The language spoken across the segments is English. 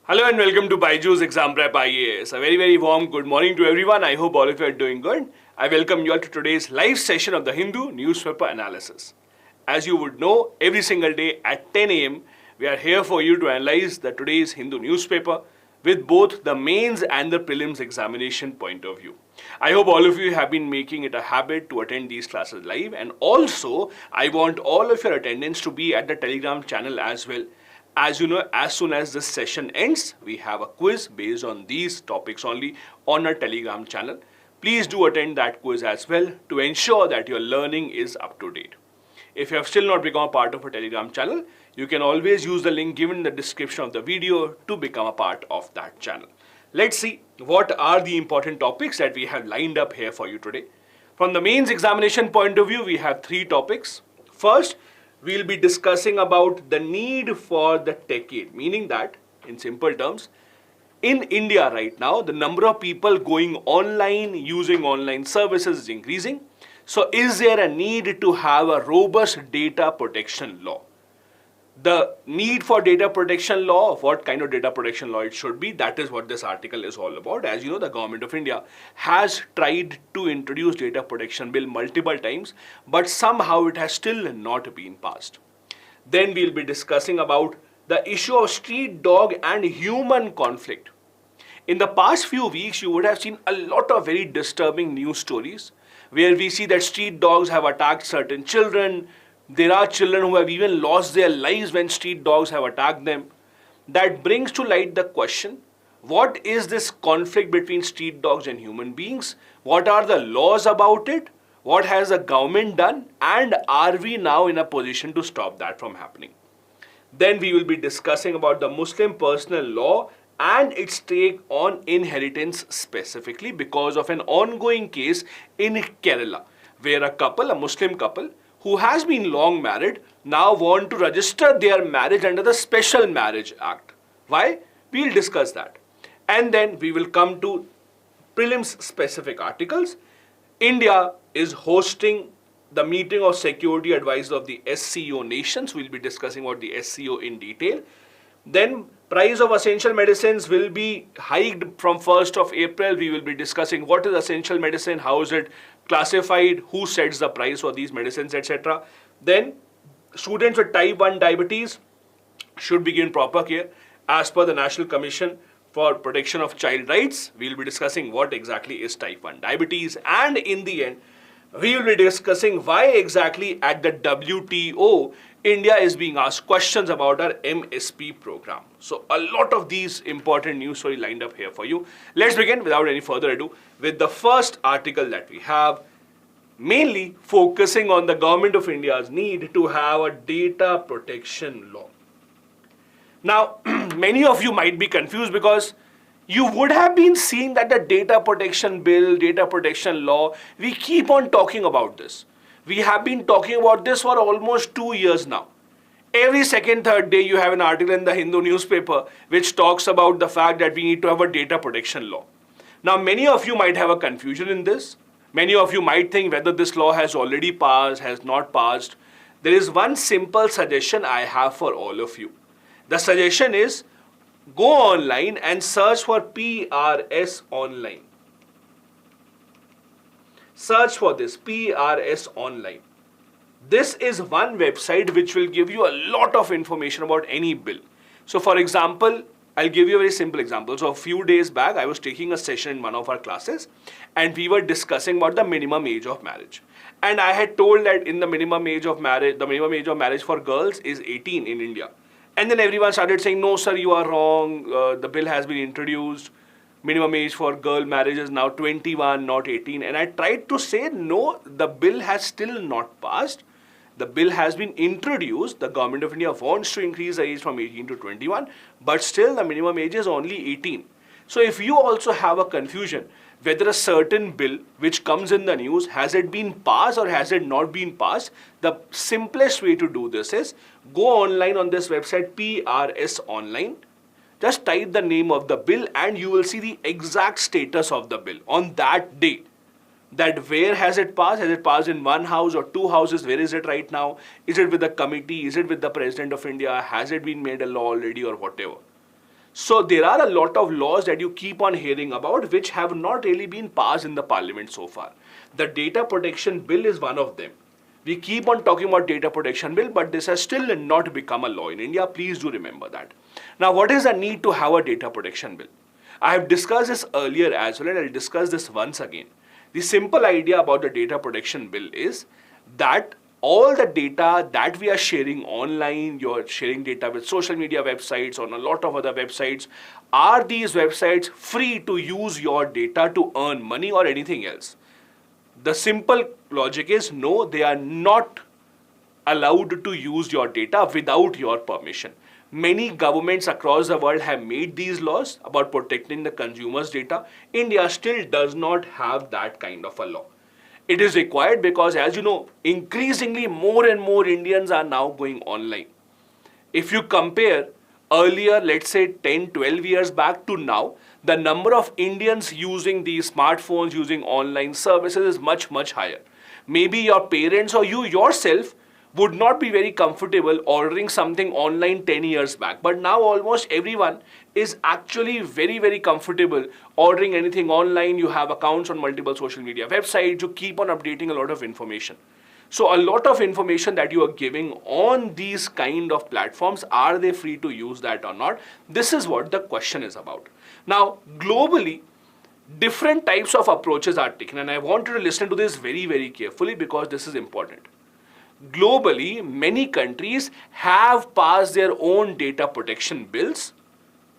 Hello and welcome to BYJU'S Exam Prep IAS. A very warm good morning to everyone. I hope all of you are doing good. I welcome you all to today's live session of the Hindu Newspaper Analysis. As you would know, every single day at 10 a.m. we are here for you to analyze the today's Hindu newspaper with both the mains and the prelims examination point of view. I hope all of you have been making it a habit to attend these classes live, and also I want all of your attendance to be at the Telegram channel as well. As you know, as soon as this session ends, we have a quiz based on these topics only on our Telegram channel. Please do attend that quiz as well to ensure that your learning is up to date. If you have still not become a part of our Telegram channel, you can always use the link given in the description of the video to become a part of that channel. Let's see what are the important topics that we have lined up here for you today. From the mains examination point of view, we have three topics. First, we'll be discussing about the need for the techade, meaning that, in simple terms, in India right now, the number of people going online, using online services is increasing. So is there a need to have a robust data protection law? The need for data protection law, of what kind of data protection law it should be, that is what this article is all about. As you know, the government of India has tried to introduce data protection bill multiple times, but somehow it has still not been passed. Then we'll be discussing about the issue of street dog and human conflict. In the past few weeks, you would have seen a lot of very disturbing news stories where we see that street dogs have attacked certain children. There are children who have even lost their lives when street dogs have attacked them. That brings to light the question, what is this conflict between street dogs and human beings? What are the laws about it? What has the government done? And are we now in a position to stop that from happening? Then we will be discussing about the Muslim personal law and its take on inheritance specifically because of an ongoing case in Kerala where a Muslim couple, who has been long married, now want to register their marriage under the Special Marriage Act. Why? We'll discuss that. And then we will come to prelims specific articles. India is hosting the meeting of security advisors of the SCO nations. We'll be discussing about the SCO in detail. Then price of essential medicines will be hiked from 1st of April. We will be discussing what is essential medicine, how is it classified, who sets the price for these medicines, etc. Then students with type 1 diabetes should be given proper care as per the National Commission for Protection of Child Rights. We will be discussing what exactly is type 1 diabetes, and in the end we will be discussing why exactly at the WTO India is being asked questions about our MSP program. So a lot of these important news stories lined up here for you. Let's begin without any further ado with the first article that we have, mainly focusing on the government of India's need to have a data protection law. Now, many of you might be confused because you would have been seeing that the data protection bill, data protection law, we keep on talking about this. We have been talking about this for almost 2 years now. Every second, third day, you have an article in the Hindu newspaper which talks about the fact that we need to have a data protection law. Now, many of you might have a confusion in this. Many of you might think whether this law has already passed, has not passed. There is one simple suggestion I have for all of you. The suggestion is go online and search for PRS online. Search for this PRS online. This is one website which will give you a lot of information about any bill. So for example, I'll give you a very simple example. So a few days back, I was taking a session in one of our classes and we were discussing about the minimum age of marriage. And I had told that in the minimum age of marriage for girls is 18 in India. And then everyone started saying, no sir, you are wrong. The bill has been introduced. Minimum age for girl marriage is now 21, not 18. And I tried to say, no, the bill has still not passed. The bill has been introduced. The government of India wants to increase the age from 18 to 21, but still the minimum age is only 18. So if you also have a confusion whether a certain bill which comes in the news, has it been passed or has it not been passed, the simplest way to do this is go online on this website PRS online. Just type the name of the bill and you will see the exact status of the bill on that day. That where has it passed? Has it passed in one house or two houses? Where is it right now? Is it with the committee? Is it with the President of India? Has it been made a law already or whatever? So there are a lot of laws that you keep on hearing about which have not really been passed in the parliament so far. The data protection bill is one of them. We keep on talking about data protection bill, but this has still not become a law in India. Please do remember that. Now, what is the need to have a data protection bill? I have discussed this earlier as well, and I'll discuss this once again. The simple idea about the data protection bill is that all the data that we are sharing online, you're sharing data with social media websites, on a lot of other websites, are these websites free to use your data to earn money or anything else? The simple logic is no, they are not allowed to use your data without your permission. Many governments across the world have made these laws about protecting the consumer's data. India still does not have that kind of a law. It is required because, as you know, increasingly more and more Indians are now going online. If you compare earlier, let's say 10, 12 years back to now, the number of Indians using these smartphones, using online services is much, much higher. Maybe your parents or you yourself would not be very comfortable ordering something online 10 years back. But now almost everyone is actually very, very comfortable ordering anything online. You have accounts on multiple social media websites. You keep on updating a lot of information. So a lot of information that you are giving on these kind of platforms, are they free to use that or not? This is what the question is about. Now, globally, different types of approaches are taken, and I want you to listen to this very, very carefully because this is important. Globally, many countries have passed their own data protection bills,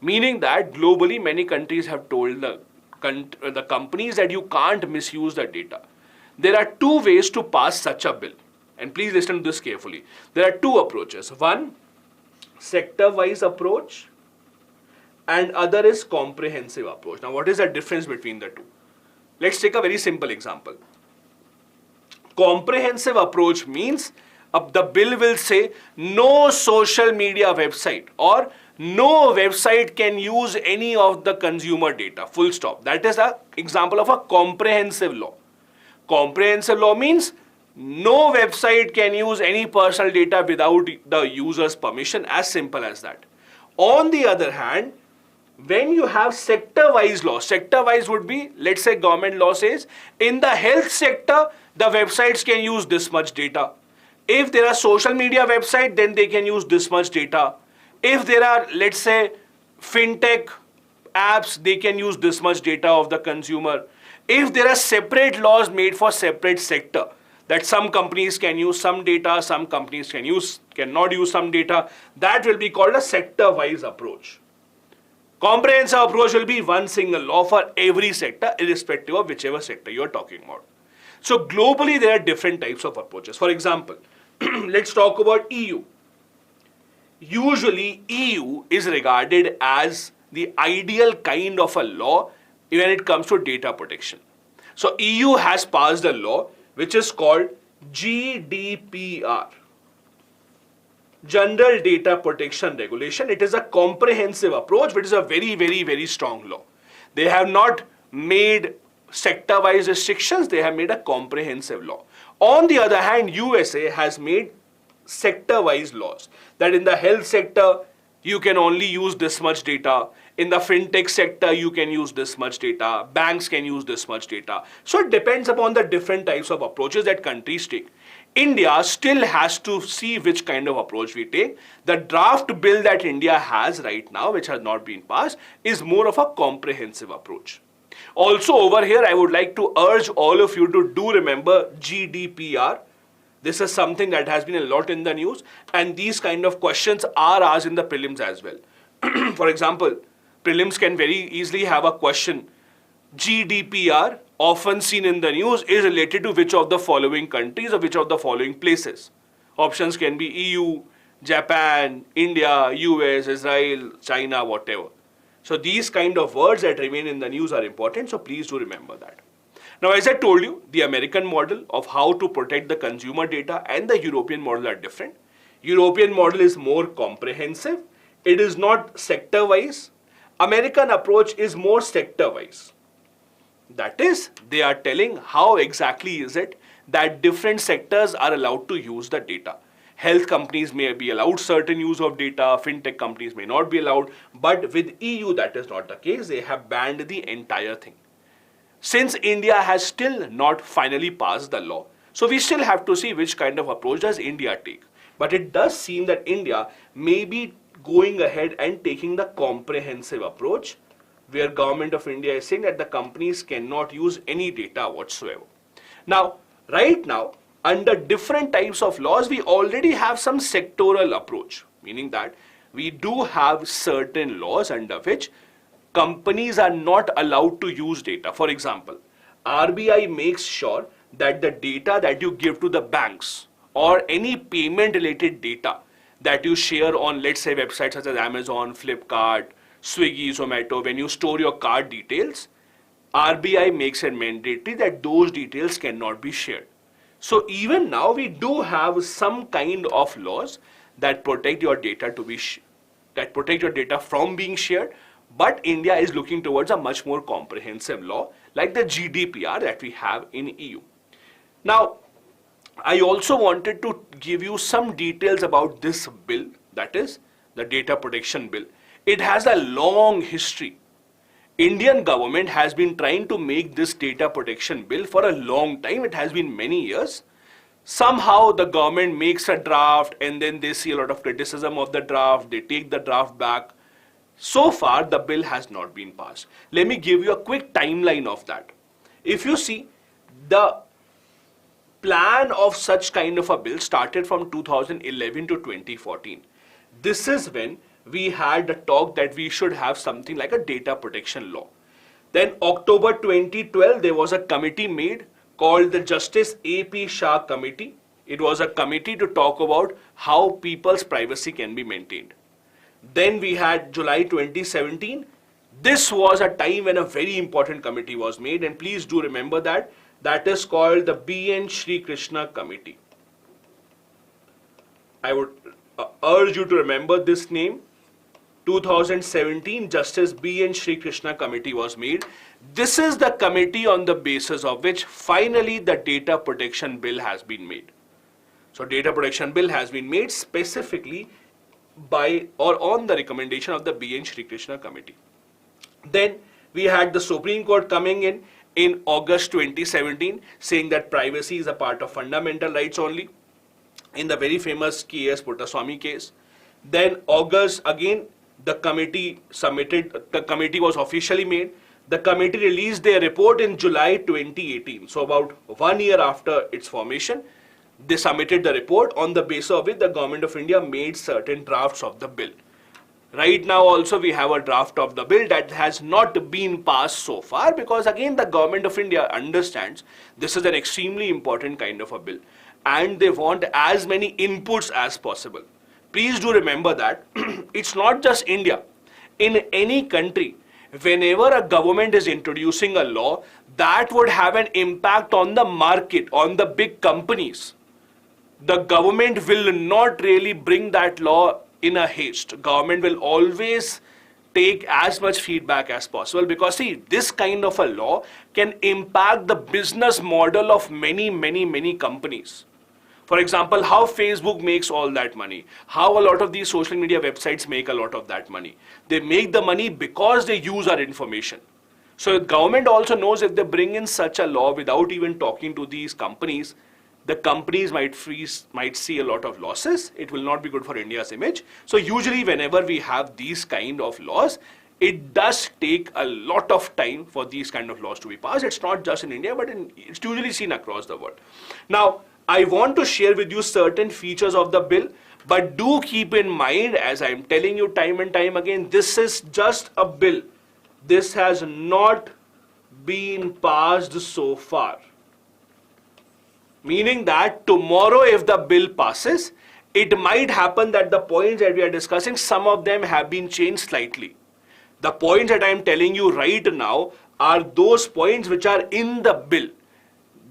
meaning that globally many countries have told the companies that you can't misuse the data. There are two ways to pass such a bill, and please listen to this carefully. There are two approaches. One, sector-wise approach, and other is comprehensive approach. Now, what is the difference between the two? Let's take a very simple example. Comprehensive approach means the bill will say no social media website or no website can use any of the consumer data, full stop. That is an example of a comprehensive law. Comprehensive law means no website can use any personal data without the user's permission, as simple as that. On the other hand, when you have sector-wise law, sector-wise would be, let's say government law says, in the health sector, the websites can use this much data. If there are social media websites, then they can use this much data. If there are, let's say, fintech apps, they can use this much data of the consumer. If there are separate laws made for separate sector, that some companies can use some data, some companies cannot use some data, that will be called a sector-wise approach. Comprehensive approach will be one single law for every sector, irrespective of whichever sector you are talking about. So globally, there are different types of approaches. For example, let's talk about EU. Usually, EU is regarded as the ideal kind of a law when it comes to data protection. So EU has passed a law which is called GDPR. General Data Protection Regulation. It is a comprehensive approach, which is a very, very, very strong law. They have not made sector-wise restrictions, they have made a comprehensive law. On the other hand, USA has made sector-wise laws, that in the health sector, you can only use this much data. In the fintech sector, you can use this much data. Banks can use this much data. So it depends upon the different types of approaches that countries take. India still has to see which kind of approach we take. The draft bill that India has right now, which has not been passed, is more of a comprehensive approach. Also over here, I would like to urge all of you to do remember GDPR. This is something that has been a lot in the news, and these kind of questions are asked in the prelims as well. For example, prelims can very easily have a question. GDPR, often seen in the news, is related to which of the following countries or which of the following places. Options can be EU, Japan, India, US, Israel, China, whatever. So these kind of words that remain in the news are important, so please do remember that. Now, as I told you, the American model of how to protect the consumer data and the European model are different. European model is more comprehensive. It is not sector-wise. American approach is more sector-wise. That is, they are telling how exactly is it that different sectors are allowed to use the data. Health companies may be allowed certain use of data, fintech companies may not be allowed, but with EU that is not the case. They have banned the entire thing. Since India has still not finally passed the law, so we still have to see which kind of approach does India take. But it does seem that India may be going ahead and taking the comprehensive approach, where government of India is saying that the companies cannot use any data whatsoever. Now, right now, under different types of laws, we already have some sectoral approach, meaning that we do have certain laws under which companies are not allowed to use data. For example, RBI makes sure that the data that you give to the banks or any payment related data that you share on, let's say, websites such as Amazon, Flipkart, Swiggy, Zomato, when you store your card details, RBI makes it mandatory that those details cannot be shared. So even now we do have some kind of laws that protect your data from being shared, but India is looking towards a much more comprehensive law like the GDPR that we have in EU. Now, I also wanted to give you some details about this bill, that is the Data Protection Bill. It has a long history. Indian government has been trying to make this data protection bill for a long time. It has been many years. Somehow the government makes a draft and then they see a lot of criticism of the draft. They take the draft back. So far the bill has not been passed. Let me give you a quick timeline of that. If you see, the plan of such kind of a bill started from 2011 to 2014. This is when we had the talk that we should have something like a data protection law. Then October 2012, there was a committee made called the Justice A.P. Shah Committee. It was a committee to talk about how people's privacy can be maintained. Then we had July 2017. This was a time when a very important committee was made, and please do remember that. That is called the B.N. Shri Krishna Committee. I would urge you to remember this name. 2017 Justice B.N. Shri Krishna Committee was made. This is the committee on the basis of which finally the Data Protection Bill has been made. So Data Protection Bill has been made specifically by or on the recommendation of the B.N. Shri Krishna Committee. Then we had the Supreme Court coming in August 2017 saying that privacy is a part of fundamental rights only, in the very famous K.S. Puttaswamy case. Then August again, the committee was officially made. The committee released their report in July 2018. So about 1 year after its formation, they submitted the report on the basis of which the government of India made certain drafts of the bill. Right now also we have a draft of the bill that has not been passed so far, because again the government of India understands this is an extremely important kind of a bill and they want as many inputs as possible. Please do remember that it's not just India. In any country, whenever a government is introducing a law that would have an impact on the market, on the big companies, the government will not really bring that law in a haste. Government will always take as much feedback as possible, because see, this kind of a law can impact the business model of many companies. For example, how Facebook makes all that money, how a lot of these social media websites make a lot of that money. They make the money because they use our information. So the government also knows if they bring in such a law without even talking to these companies, the companies might see a lot of losses. It will not be good for India's image. So usually whenever we have these kind of laws, it does take a lot of time for these kind of laws to be passed. It's not just in India, but it's usually seen across the world. Now, I want to share with you certain features of the bill, but do keep in mind, as I'm telling you time and time again, this is just a bill. This has not been passed so far. Meaning that tomorrow if the bill passes, it might happen that the points that we are discussing, some of them have been changed slightly. The points that I am telling you right now are those points which are in the bill.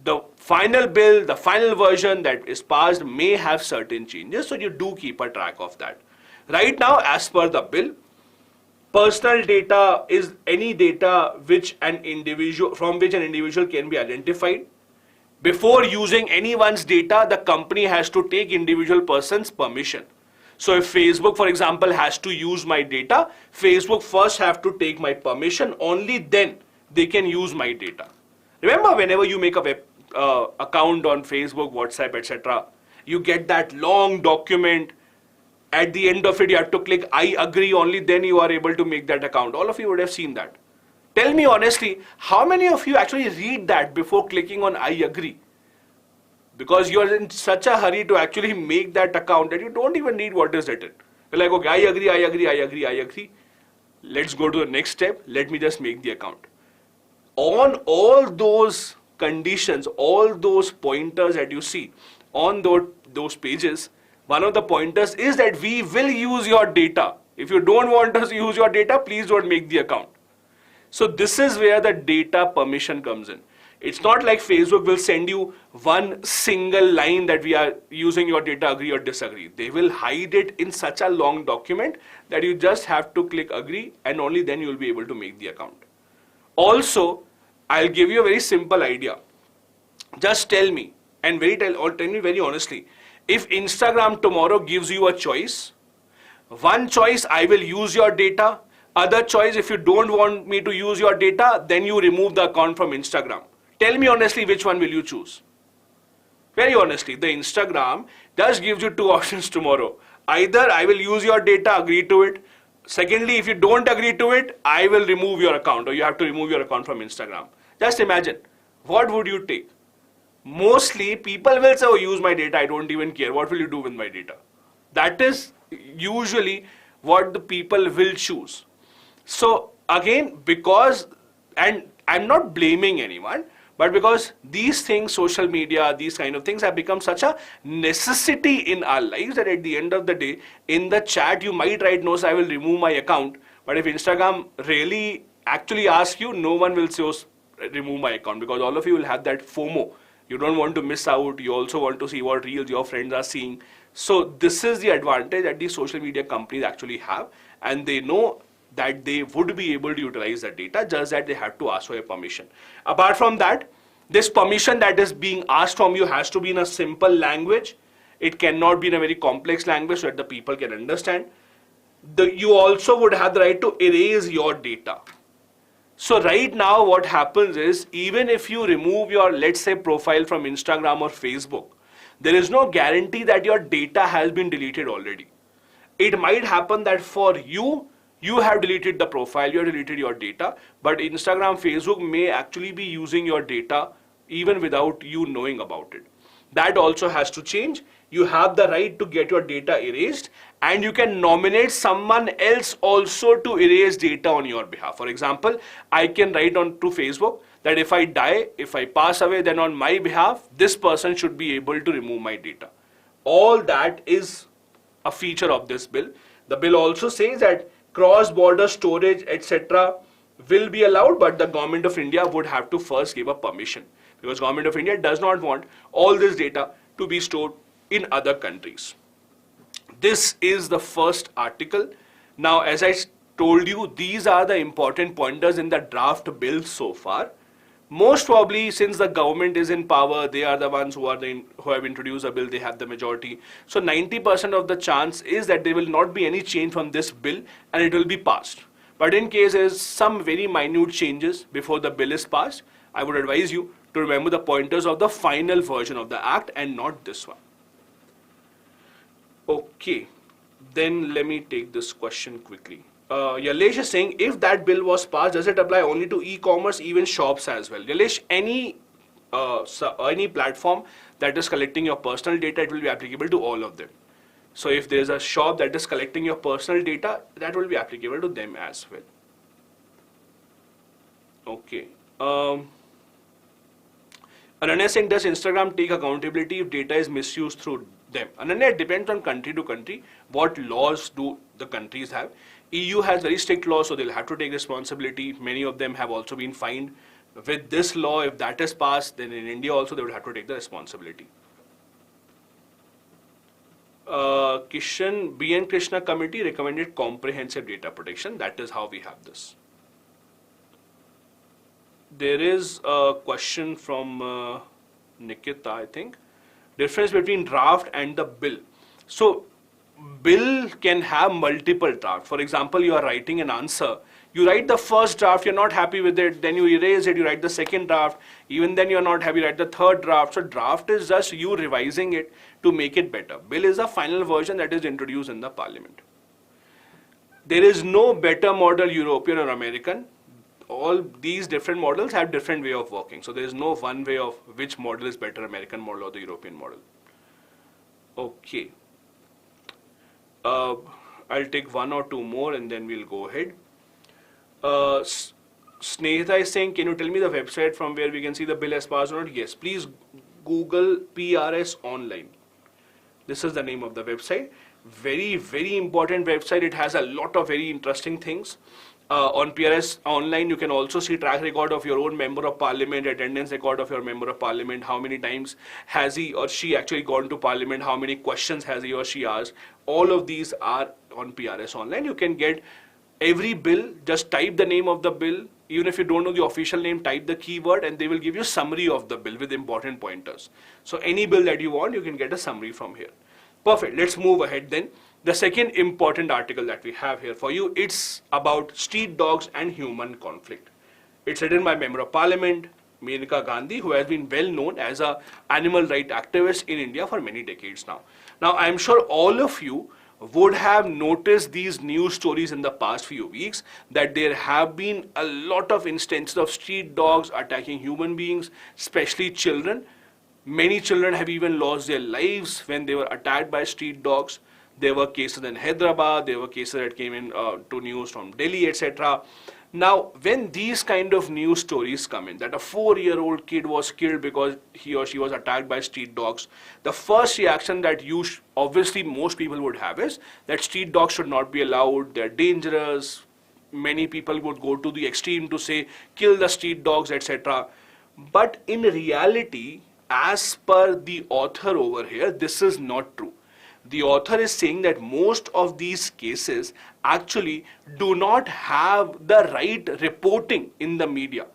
The final bill, the final version that is passed may have certain changes, so you do keep a track of that. Right now, as per the bill, personal data is any data from which an individual can be identified. Before using anyone's data, the company has to take individual person's permission. So if Facebook, for example, has to use my data, Facebook first have to take my permission, only then they can use my data. Remember, whenever you make a web account on Facebook, WhatsApp, etc., you get that long document. At the end of it, you have to click I agree, only then you are able to make that account. All of you would have seen that. Tell me honestly, how many of you actually read that before clicking on I agree? Because you are in such a hurry to actually make that account that you don't even read what is written. You're like, okay, I agree, I agree, I agree, I agree. Let's go to the next step. Let me just make the account. On all those conditions, all those pointers that you see on those pages, one of the pointers is that we will use your data. If you don't want us to use your data, please don't make the account. So this is where the data permission comes in. It's not like Facebook will send you one single line that we are using your data, agree or disagree. They will hide it in such a long document that you just have to click agree, and only then you will be able to make the account. Also, I'll give you a very simple idea. Just tell me, and tell me very honestly, if Instagram tomorrow gives you a choice, one choice, I will use your data. Other choice, if you don't want me to use your data, then you remove the account from Instagram. Tell me honestly, which one will you choose? Very honestly, the Instagram just gives you two options tomorrow. Either I will use your data, agree to it. Secondly, if you don't agree to it, I will remove your account, or you have to remove your account from Instagram. Just imagine, what would you take? Mostly people will say, oh, use my data, I don't even care. What will you do with my data? That is usually what the people will choose. So again, because, and I'm not blaming anyone, but because these things, social media, these kind of things have become such a necessity in our lives that at the end of the day, in the chat, you might write, no, sir, I will remove my account. But if Instagram really actually asks you, no one will say, oh, remove my account, because all of you will have that FOMO. You don't want to miss out. You also want to see what reels your friends are seeing. So this is the advantage that these social media companies actually have, and they know that they would be able to utilize that data, just that they have to ask for your permission. Apart from that, this permission that is being asked from you has to be in a simple language. It cannot be in a very complex language so that the people can understand. You also would have the right to erase your data. So right now what happens is, even if you remove your, let's say, profile from Instagram or Facebook, there is no guarantee that your data has been deleted already. It might happen that for you, you have deleted the profile, you have deleted your data, but Instagram, Facebook may actually be using your data even without you knowing about it. That also has to change. You have the right to get your data erased, and you can nominate someone else also to erase data on your behalf. For example, I can write on to Facebook that if I die, if I pass away, then on my behalf, this person should be able to remove my data. All that is a feature of this bill. The bill also says that cross-border storage, etc. will be allowed, but the government of India would have to first give a permission, because government of India does not want all this data to be stored in other countries. This is the first article. Now, as I told you, these are the important pointers in the draft bill so far. Most probably, since the government is in power, they are the ones who have introduced a bill, they have the majority. So 90% of the chance is that there will not be any change from this bill and it will be passed. But in case there is some very minute changes before the bill is passed, I would advise you to remember the pointers of the final version of the act and not this one. Okay, then let me take this question quickly. Yalesh is saying, if that bill was passed, does it apply only to e-commerce, even shops as well? Yalesh, any platform that is collecting your personal data, it will be applicable to all of them. So if there is a shop that is collecting your personal data, that will be applicable to them as well. Okay. Ananya saying, does Instagram take accountability if data is misused through them? Ananya, it depends on country to country. What laws do the countries have? EU has very strict laws, so they'll have to take responsibility. Many of them have also been fined. With this law, if that is passed, then in India also they would have to take the responsibility. Kishan, B.N. Krishna committee recommended comprehensive data protection. That is how we have this. There is a question from Nikita, I think. Difference between draft and the bill. So bill can have multiple drafts. For example, you are writing an answer. You write the first draft, you're not happy with it, then you erase it, you write the second draft, even then you're not happy, you write the third draft. So draft is just you revising it to make it better. Bill is a final version that is introduced in the parliament. There is no better model, European or American. All these different models have different way of working. So there is no one way of which model is better, American model or the European model. Okay. I'll take one or two more and then we'll go ahead. Snehita is saying, can you tell me the website from where we can see the bill as passed or not? Yes, please Google PRS online. This is the name of the website. Very, very important website. It has a lot of very interesting things. On PRS online, you can also see track record of your own member of parliament, attendance record of your member of parliament, how many times has he or she actually gone to parliament, how many questions has he or she asked. All of these are on PRS online. You can get every bill, just type the name of the bill. Even if you don't know the official name, type the keyword and they will give you summary of the bill with important pointers. So any bill that you want, you can get a summary from here. Perfect. Let's move ahead then. The second important article that we have here for you, it's about street dogs and human conflict. It's written by Member of Parliament, Maneka Gandhi, who has been well known as an animal rights activist in India for many decades now. Now, I'm sure all of you would have noticed these news stories in the past few weeks that there have been a lot of instances of street dogs attacking human beings, especially children. Many children have even lost their lives when they were attacked by street dogs. There were cases in Hyderabad, there were cases that came in to news from Delhi, etc. Now, when these kind of news stories come in, that a 4-year-old kid was killed because he or she was attacked by street dogs, the first reaction that obviously most people would have is that street dogs should not be allowed, they're dangerous. Many people would go to the extreme to say, kill the street dogs, etc. But in reality, as per the author over here, this is not true. The author is saying that most of these cases actually do not have the right reporting in the media.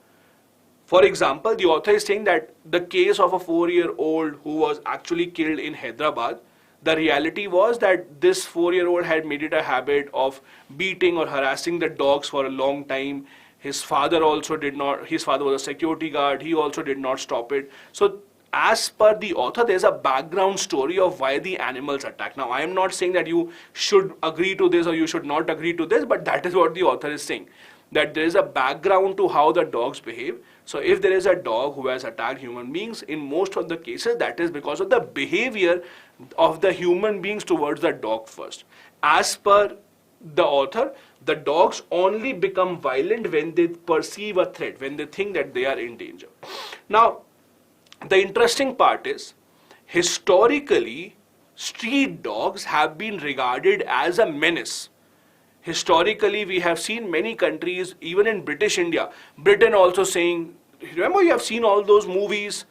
For example, the author is saying that the case of a 4-year-old who was actually killed in Hyderabad, the reality was that this 4-year-old had made it a habit of beating or harassing the dogs for a long time. His father also did not, his father was a security guard, he also did not stop it. So as per the author, there's a background story of why the animals attack. Now, I am not saying that you should agree to this or you should not agree to this, but that is what the author is saying, that there is a background to how the dogs behave. So if there is a dog who has attacked human beings, in most of the cases, that is because of the behavior of the human beings towards the dog first. As per the author, the dogs only become violent when they perceive a threat, when they think that they are in danger. Now, the interesting part is, historically, street dogs have been regarded as a menace. Historically, we have seen many countries, even in British India, Britain also saying, remember you have seen all those movies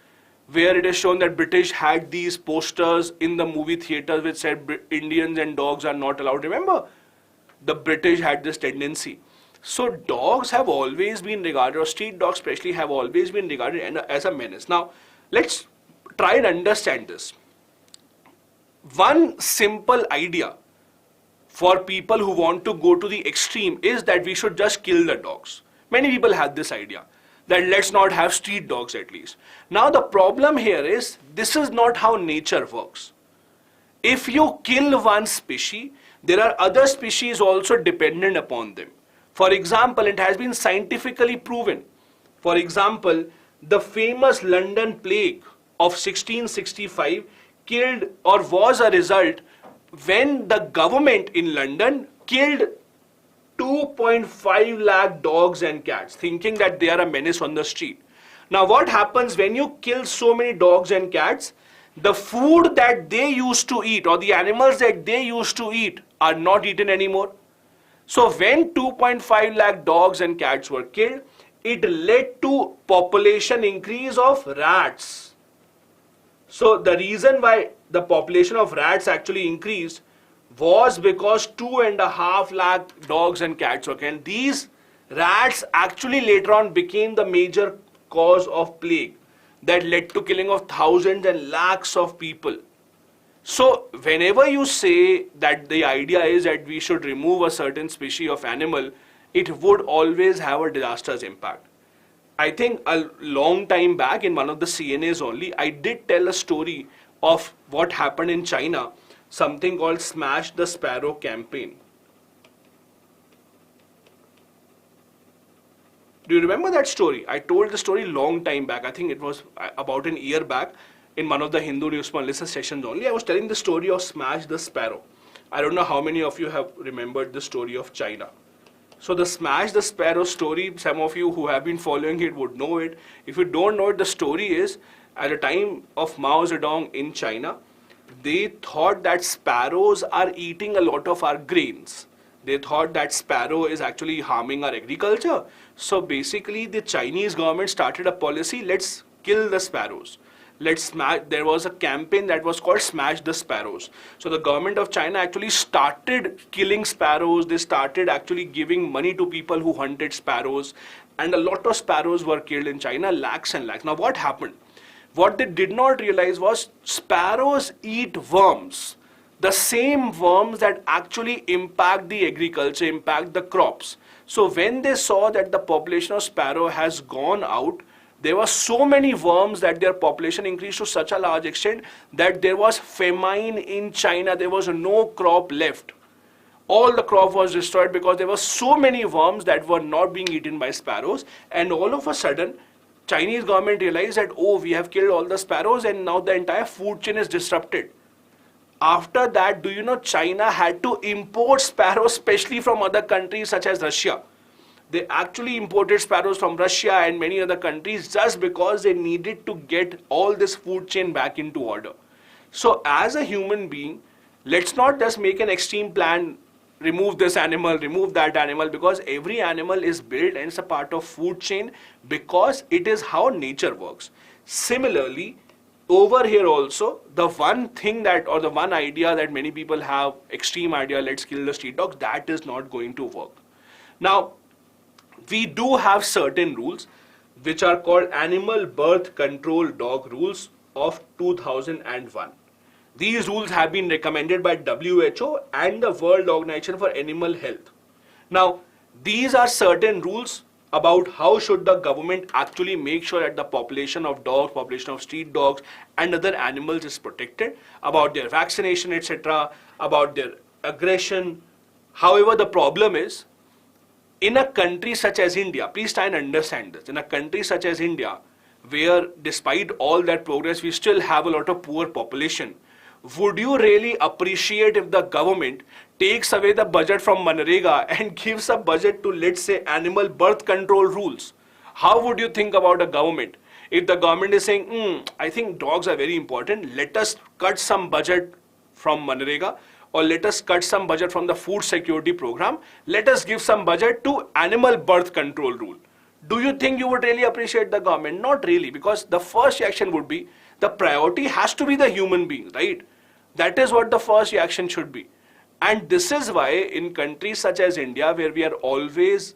where it is shown that British had these posters in the movie theaters which said Indians and dogs are not allowed. Remember, the British had this tendency. So dogs have always been regarded, or street dogs especially, have always been regarded as a menace. Now, let's try and understand this. One simple idea for people who want to go to the extreme is that we should just kill the dogs. Many people had this idea that let's not have street dogs at least. Now the problem here is, this is not how nature works. If you kill one species, there are other species also dependent upon them. For example, it has been scientifically proven. For example, the famous London plague of 1665 killed, or was a result when the government in London killed 2.5 lakh dogs and cats, thinking that they are a menace on the street. Now what happens when you kill so many dogs and cats? The food that they used to eat, or the animals that they used to eat, are not eaten anymore. So when 2.5 lakh dogs and cats were killed, it led to population increase of rats. So the reason why the population of rats actually increased was because 2.5 lakh dogs and cats were killed. These rats actually later on became the major cause of plague. that led to killing of thousands and lakhs of people. So whenever you say that the idea is that we should remove a certain species of animal, it would always have a disastrous impact. I think a long time back in one of the CNAs only, I did tell a story of what happened in China, something called Smash the Sparrow campaign. Do you remember that story? I told the story long time back. I think it was about an year back in one of the Hindu Newspaper Analysis sessions only. I was telling the story of Smash the Sparrow. I don't know how many of you have remembered the story of China. So the Smash the Sparrow story, some of you who have been following it would know it. If you don't know it, the story is at the time of Mao Zedong in China, they thought that sparrows are eating a lot of our grains. They thought that sparrow is actually harming our agriculture. So basically the Chinese government started a policy, let's kill the sparrows. There was a campaign that was called Smash the Sparrows. So the government of China actually started killing sparrows. They started actually giving money to people who hunted sparrows. And a lot of sparrows were killed in China, lakhs and lakhs. Now what happened? What they did not realize was sparrows eat worms. The same worms that actually impact the agriculture, impact the crops. So when they saw that the population of sparrow has gone out, there were so many worms that their population increased to such a large extent that there was famine in China. There was no crop left. All the crop was destroyed because there were so many worms that were not being eaten by sparrows. And all of a sudden, Chinese government realized that, oh, we have killed all the sparrows and now the entire food chain is disrupted. After that, do you know China had to import sparrows, especially from other countries such as Russia. They actually imported sparrows from Russia and many other countries just because they needed to get all this food chain back into order. So as a human being, let's not just make an extreme plan, remove this animal, remove that animal, because every animal is built and it's a part of food chain because it is how nature works. Similarly, over here also, the one thing that, or the one idea that many people have, extreme idea, let's kill the street dogs, that is not going to work. Now, we do have certain rules which are called Animal Birth Control Dog Rules of 2001. These rules have been recommended by WHO and the World Organization for Animal Health. Now, these are certain rules about how should the government actually make sure that the population of dogs, population of street dogs and other animals is protected, about their vaccination, etc., about their aggression. However, the problem is, in a country such as India, please try and understand this, in a country such as India, where despite all that progress, we still have a lot of poor population, would you really appreciate if the government takes away the budget from Manrega and gives a budget to, let's say, animal birth control rules? How would you think about a government? If the government is saying, I think dogs are very important, let us cut some budget from Manrega, or let us cut some budget from the food security program, let us give some budget to animal birth control rule. Do you think you would really appreciate the government? Not really, because the first reaction would be, the priority has to be the human being, right? That is what the first reaction should be. And this is why in countries such as India, where we are always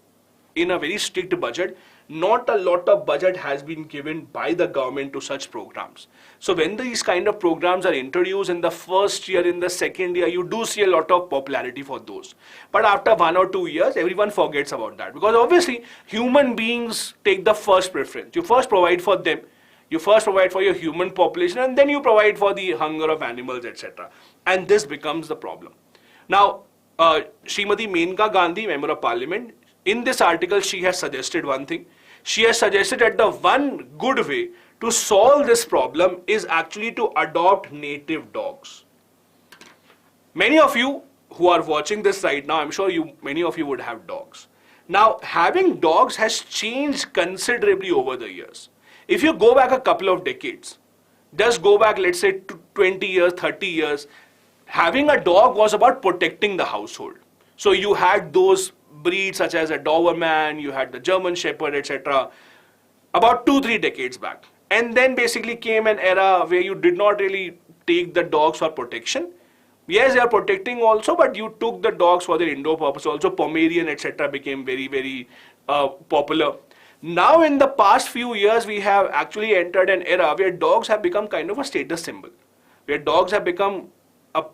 in a very strict budget, not a lot of budget has been given by the government to such programs. So when these kind of programs are introduced in the first year, in the second year, you do see a lot of popularity for those. But after 1 or 2 years, everyone forgets about that. Because obviously, human beings take the first preference. You first provide for them. You first provide for your human population and then you provide for the hunger of animals, etc. And this becomes the problem. Now, Srimati Menka Gandhi, Member of Parliament, in this article, she has suggested one thing. She has suggested that the one good way to solve this problem is actually to adopt native dogs. Many of you who are watching this right now, I'm sure many of you would have dogs. Now, having dogs has changed considerably over the years. If you go back a couple of decades, just go back, let's say 20 years, 30 years, having a dog was about protecting the household. So you had those breeds such as a Doberman, you had the German Shepherd, etc. about 2-3 decades back. And then basically came an era where you did not really take the dogs for protection. Yes, they are protecting also, but you took the dogs for their indoor purpose. Also, Pomeranian, etc. became very, very popular. Now in the past few years, we have actually entered an era where dogs have become kind of a status symbol, where dogs have become a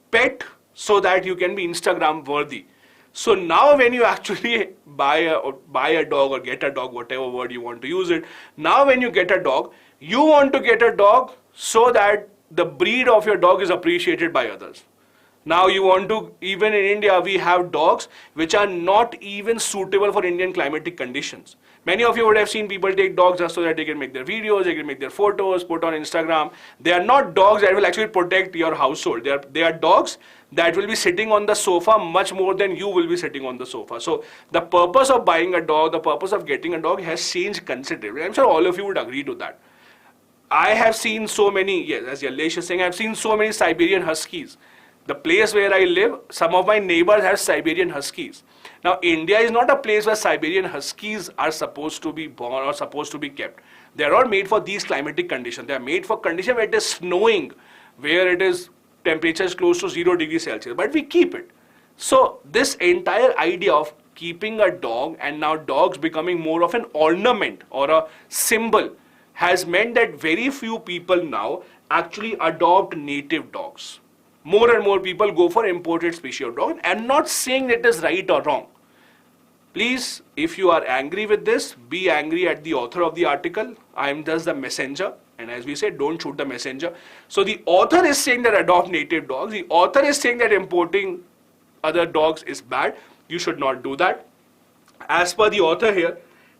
pet so that you can be Instagram worthy. So now when you actually buy a dog or get a dog, whatever word you want to use it, now when you get a dog, you want to get a dog so that the breed of your dog is appreciated by others. Now you want to, even in India, we have dogs which are not even suitable for Indian climatic conditions. Many of you would have seen people take dogs just so that they can make their videos, they can make their photos, put on Instagram. They are not dogs that will actually protect your household. They are dogs that will be sitting on the sofa much more than you will be sitting on the sofa. So the purpose of buying a dog, the purpose of getting a dog has changed considerably. I'm sure all of you would agree to that. I have seen so many, yes, as Yalesh is saying, I've seen so many Siberian Huskies. The place where I live, some of my neighbors have Siberian Huskies. Now, India is not a place where Siberian Huskies are supposed to be born or supposed to be kept. They are not made for these climatic conditions. They are made for conditions where it is snowing, where it is temperatures close to 0 degrees Celsius, but we keep it. So, this entire idea of keeping a dog and now dogs becoming more of an ornament or a symbol has meant that very few people now actually adopt native dogs. More and more people go for imported species of dog. I'm not saying that is right or wrong. Please, if you are angry with this, be angry at the author of the article. I am just the messenger. And as we said, don't shoot the messenger. So the author is saying that adopt native dogs. The author is saying that importing other dogs is bad. You should not do that. As per the author here,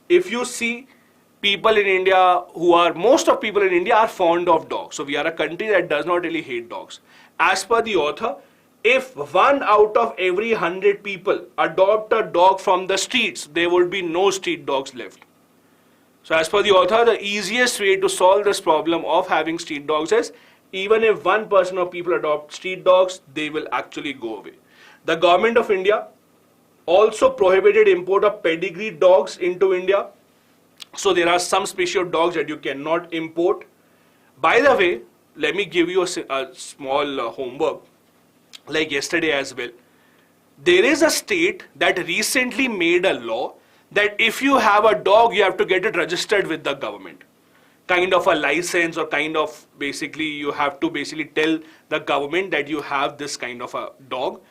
if you see people in India most of people in India are fond of dogs. So we are a country that does not really hate dogs. As per the author, if 1 out of every 100 people adopt a dog from the streets, there would be no street dogs left. So as per the author, the easiest way to solve this problem of having street dogs is, even if 1% of people adopt street dogs, they will actually go away. The government of India also prohibited import of pedigree dogs into India. So there are some species of dogs that you cannot import. By the way, let me give you a small homework, like yesterday as well. There is a state that recently made a law that if you have a dog, you have to get it registered with the government. Kind of a license, or kind of basically you have to basically tell the government that you have this kind of a dog.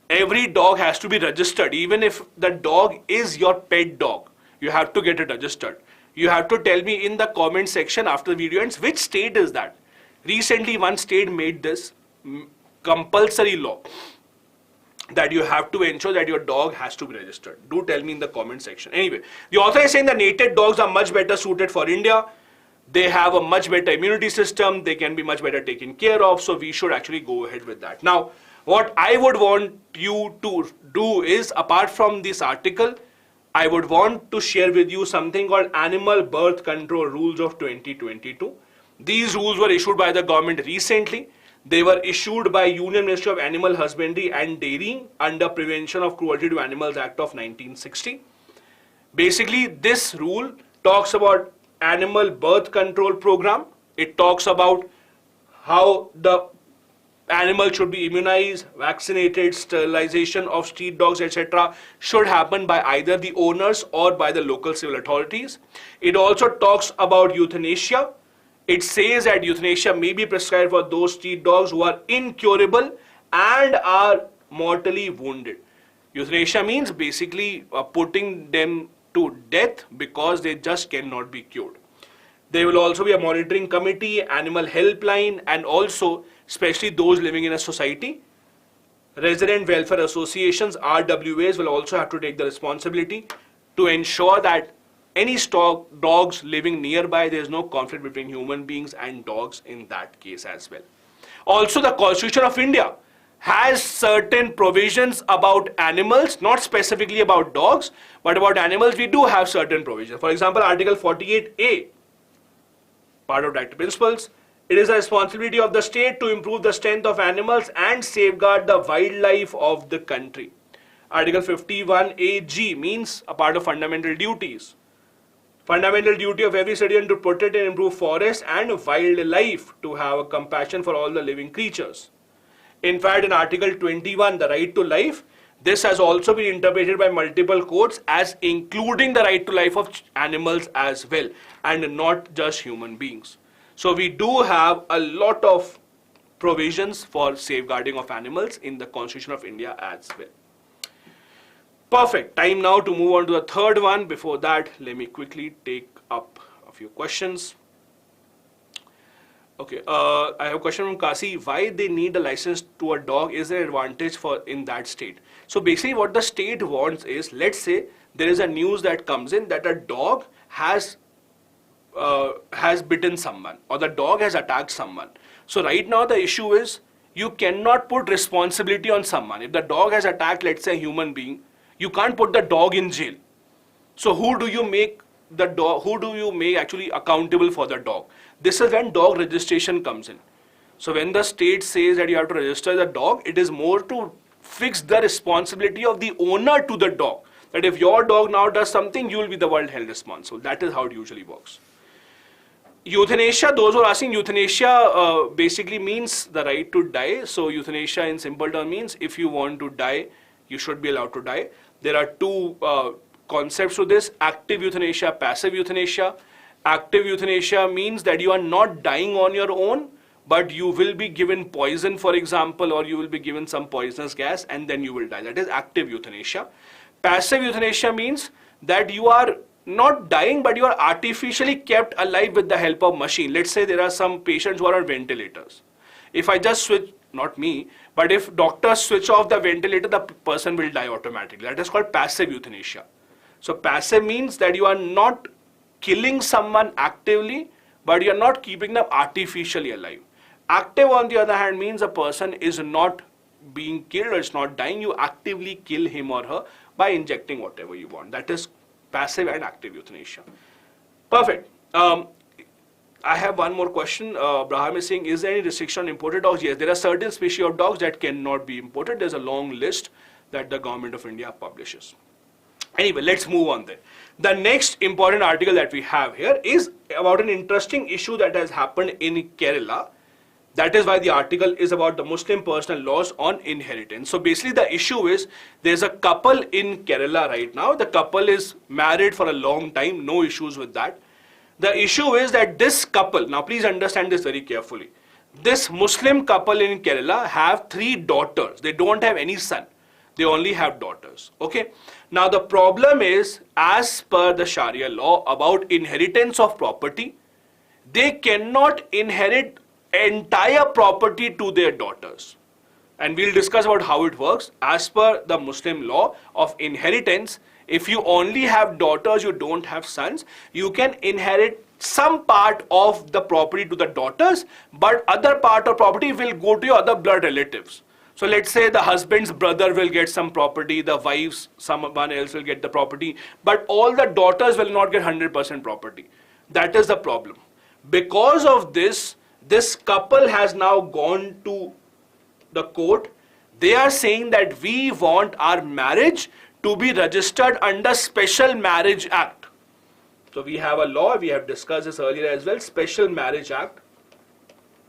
Every dog has to be registered, even if the dog is your pet dog. You have to get it registered. You have to tell me in the comment section after the video ends which state is that. Recently, one state made this compulsory law that you have to ensure that your dog has to be registered. Do tell me in the comment section. Anyway, the author is saying that native dogs are much better suited for India. They have a much better immunity system. They can be much better taken care of. So we should actually go ahead with that. Now, what I would want you to do is, apart from this article, I would want to share with you something called Animal Birth Control Rules of 2022. These rules were issued by the government recently. They were issued by Union Ministry of Animal Husbandry and Dairying under Prevention of Cruelty to Animals Act of 1960. Basically, this rule talks about animal birth control program. It talks about how the animal should be immunized, vaccinated, sterilization of street dogs, etc. should happen by either the owners or by the local civil authorities. It also talks about euthanasia. It says that euthanasia may be prescribed for those street dogs who are incurable and are mortally wounded. Euthanasia means basically putting them to death because they just cannot be cured. There will also be a monitoring committee, animal helpline, and also, especially those living in a society, resident welfare associations, RWAs, will also have to take the responsibility to ensure that any dogs living nearby, there is no conflict between human beings and dogs in that case as well. Also, the Constitution of India has certain provisions about animals, not specifically about dogs, but about animals we do have certain provisions. For example, Article 48A, part of Directive Principles, it is the responsibility of the state to improve the strength of animals and safeguard the wildlife of the country. Article 51AG means a part of fundamental duties. Fundamental duty of every citizen to protect and improve forests and wildlife, to have a compassion for all the living creatures. In fact, in Article 21, the right to life, This has also been interpreted by multiple courts as including the right to life of animals as well, and not just human beings. So we do have a lot of provisions for safeguarding of animals in the Constitution of India as well. Perfect. Time now to move on to the third one. Before that, let me quickly take up a few questions. Okay, I have a question from Kasi. Why they need a license to a dog? Is there an advantage for in that state? So basically what the state wants is, let's say there is a news that comes in that a dog has bitten someone, or the dog has attacked someone. So right now the issue is, you cannot put responsibility on someone. If the dog has attacked, let's say, a human being, you can't put the dog in jail. So who do you make the dog, who do you make actually accountable for the dog? This is when dog registration comes in. So when the state says that you have to register the dog, it is more to fix the responsibility of the owner to the dog. That if your dog now does something, you will be the one held responsible. That is how it usually works. Euthanasia, those who are asking, euthanasia basically means the right to die. So euthanasia in simple terms means if you want to die, you should be allowed to die. There are two concepts to this: active euthanasia, passive euthanasia. Active euthanasia means that you are not dying on your own, but you will be given poison, for example, or you will be given some poisonous gas and then you will die. That is active euthanasia. Passive euthanasia means that you are not dying, but you are artificially kept alive with the help of machine. Let's say there are some patients who are on ventilators. If I just switch, not me, but if doctors switch off the ventilator, the person will die automatically. That is called passive euthanasia. So passive means that you are not killing someone actively, but you are not keeping them artificially alive. Active, on the other hand, means a person is not being killed or is not dying. You actively kill him or her by injecting whatever you want. That is passive and active euthanasia. Perfect. I have one more question. Braham is saying, is there any restriction on imported dogs? Yes, there are certain species of dogs that cannot be imported. There's a long list that the government of India publishes. Anyway, let's move on then. The next important article that we have here is about an interesting issue that has happened in Kerala. That is why the article is about the Muslim personal laws on inheritance. So basically the issue is, there's a couple in Kerala right now. The couple is married for a long time, no issues with that. The issue is that this couple, now please understand this very carefully. This Muslim couple in Kerala have 3 daughters. They don't have any son. They only have daughters. Okay. Now the problem is, as per the Sharia law about inheritance of property, they cannot inherit entire property to their daughters. And we'll discuss about how it works. As per the Muslim law of inheritance, if you only have daughters, you don't have sons, you can inherit some part of the property to the daughters, but other part of property will go to your other blood relatives. So let's say the husband's brother will get some property, the wife's, someone else will get the property, but all the daughters will not get 100% property. That is the problem. Because of this, this couple has now gone to the court. They are saying that we want our marriage to be registered under Special Marriage Act. So we have a law, we have discussed this earlier as well, Special Marriage Act.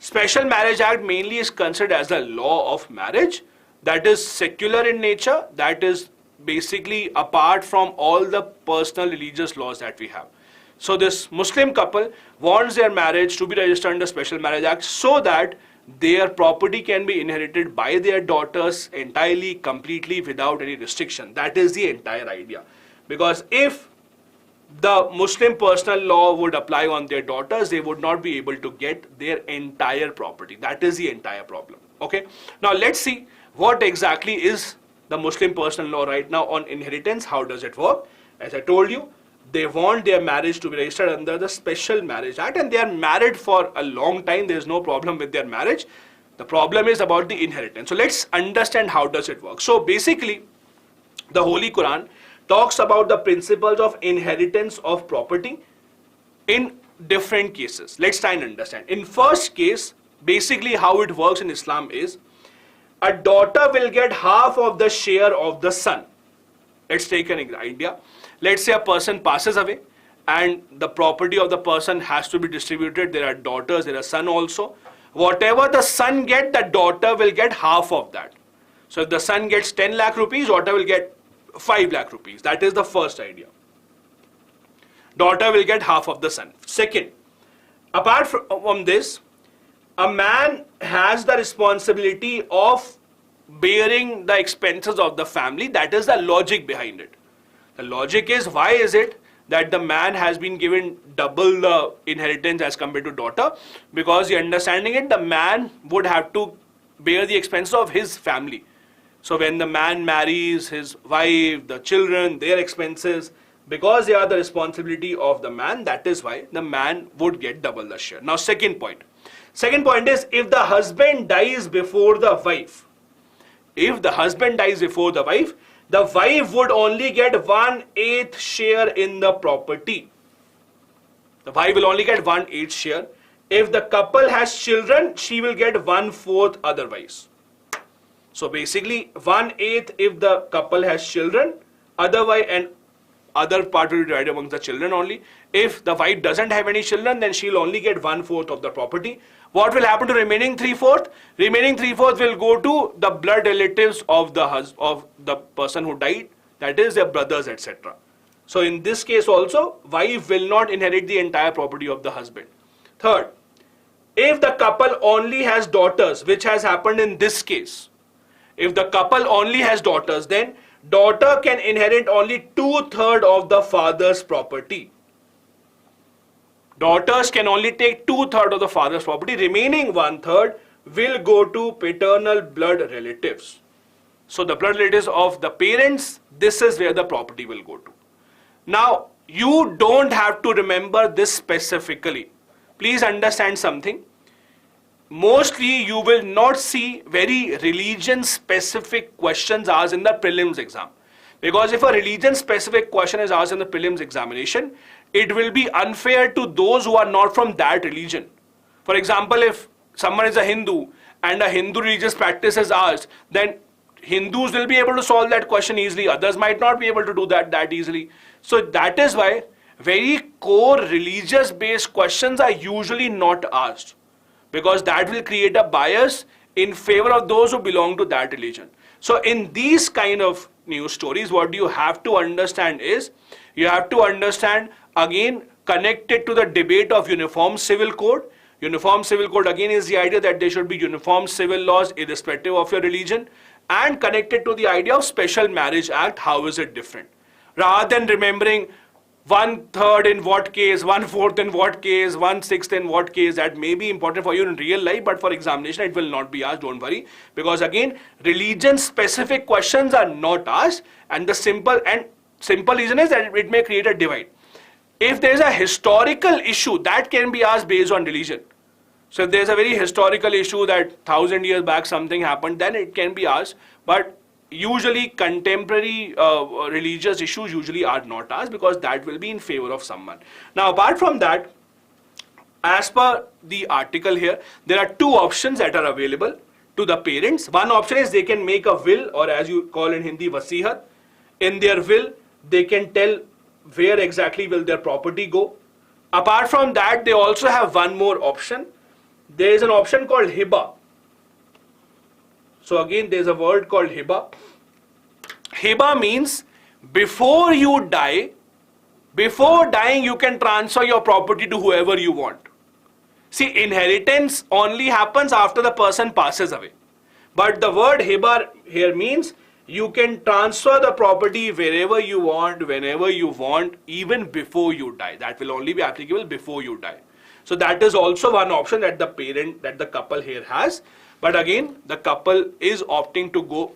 Special Marriage Act mainly is considered as the law of marriage that is secular in nature, that is basically apart from all the personal religious laws that we have. So this Muslim couple wants their marriage to be registered under Special Marriage Act so that their property can be inherited by their daughters entirely, completely, without any restriction. That is the entire idea. Because if the Muslim personal law would apply on their daughters, they would not be able to get their entire property. That is the entire problem. Okay. Now let's see what exactly is the Muslim personal law right now on inheritance. How does it work? As I told you, they want their marriage to be registered under the Special Marriage Act, and they are married for a long time. There is no problem with their marriage. The problem is about the inheritance. So let's understand how does it work. So basically, the Holy Quran talks about the principles of inheritance of property in different cases. Let's try and understand. In first case, basically how it works in Islam is, a daughter will get half of the share of the son. Let's take an idea. Let's say a person passes away and the property of the person has to be distributed. There are daughters, there are son also. Whatever the son gets, the daughter will get half of that. So if the son gets 10 lakh rupees, daughter will get 5 lakh rupees. That is the first idea. Daughter will get half of the son. Second, apart from this, a man has the responsibility of bearing the expenses of the family. That is the logic behind it. The logic is, why is it that the man has been given double the inheritance as compared to daughter? Because you're understanding it, the man would have to bear the expenses of his family. So when the man marries, his wife, the children, their expenses, because they are the responsibility of the man, that is why the man would get double the share. Now second point. Second point is, if the husband dies before the wife, if the husband dies before the wife would only get 1/8 share in the property. The wife will only get 1/8 share. If the couple has children, she will get 1/4 otherwise. So basically 1/8 if the couple has children, otherwise, and other part will be divided amongst the children only. If the wife doesn't have any children, then she'll only get 1/4 of the property. What will happen to remaining 3/4? Remaining 3/4 will go to the blood relatives of the person who died, that is their brothers, etc. So in this case also, wife will not inherit the entire property of the husband. Third, if the couple only has daughters, which has happened in this case, if the couple only has daughters, then daughter can inherit only 2/3 of the father's property. Daughters can only take 2/3 of the father's property. Remaining 1/3 will go to paternal blood relatives. So the blood relatives of the parents, this is where the property will go to. Now, you don't have to remember this specifically. Please understand something. Mostly you will not see very religion specific questions asked in the prelims exam. Because if a religion specific question is asked in the prelims examination, it will be unfair to those who are not from that religion. For example, if someone is a Hindu and a Hindu religious practice is asked, then Hindus will be able to solve that question easily. Others might not be able to do that easily. So that is why very core religious based questions are usually not asked, because that will create a bias in favor of those who belong to that religion. So in these kind of news stories, what you have to understand is, you have to understand again connected to the debate of uniform civil code. Uniform civil code again is the idea that there should be uniform civil laws irrespective of your religion, and connected to the idea of Special Marriage Act, how is it different? Rather than remembering 1/3 in what case, 1/4 in what case, 1/6 in what case, that may be important for you in real life, but for examination it will not be asked, don't worry. Because again, religion specific questions are not asked, and the simple reason is that it may create a divide. If there is a historical issue, that can be asked based on religion. So if there is a very historical issue that 1000 years back something happened, then it can be asked, but usually contemporary religious issues usually are not asked, because that will be in favor of someone. Now apart from that, as per the article here, there are two options that are available to the parents. One option is they can make a will, or as you call in Hindi, wasihat. In their will, they can tell where exactly will their property go. Apart from that, they also have one more option. There is an option called hiba. So again, there is a word called hiba. Hiba means before you die, before dying you can transfer your property to whoever you want. See, inheritance only happens after the person passes away. But the word hiba here means you can transfer the property wherever you want, whenever you want, even before you die. That will only be applicable before you die. So that is also one option that the couple here has. But again, the couple is opting to go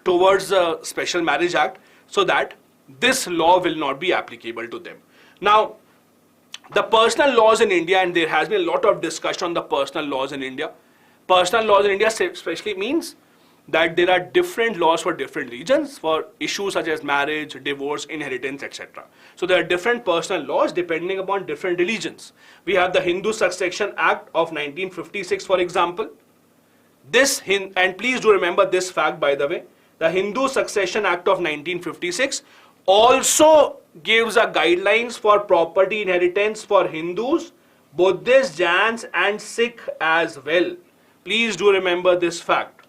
towards the Special Marriage Act, so that this law will not be applicable to them. Now, the personal laws in India, and there has been a lot of discussion on the personal laws in India. Personal laws in India especially means that there are different laws for different regions for issues such as marriage, divorce, inheritance, etc. So there are different personal laws depending upon different religions. We have the Hindu Succession Act of 1956, for example. And please do remember this fact, by the way, the Hindu Succession Act of 1956 also gives a guidelines for property inheritance for Hindus, Buddhists, Jains and Sikh as well. Please do remember this fact.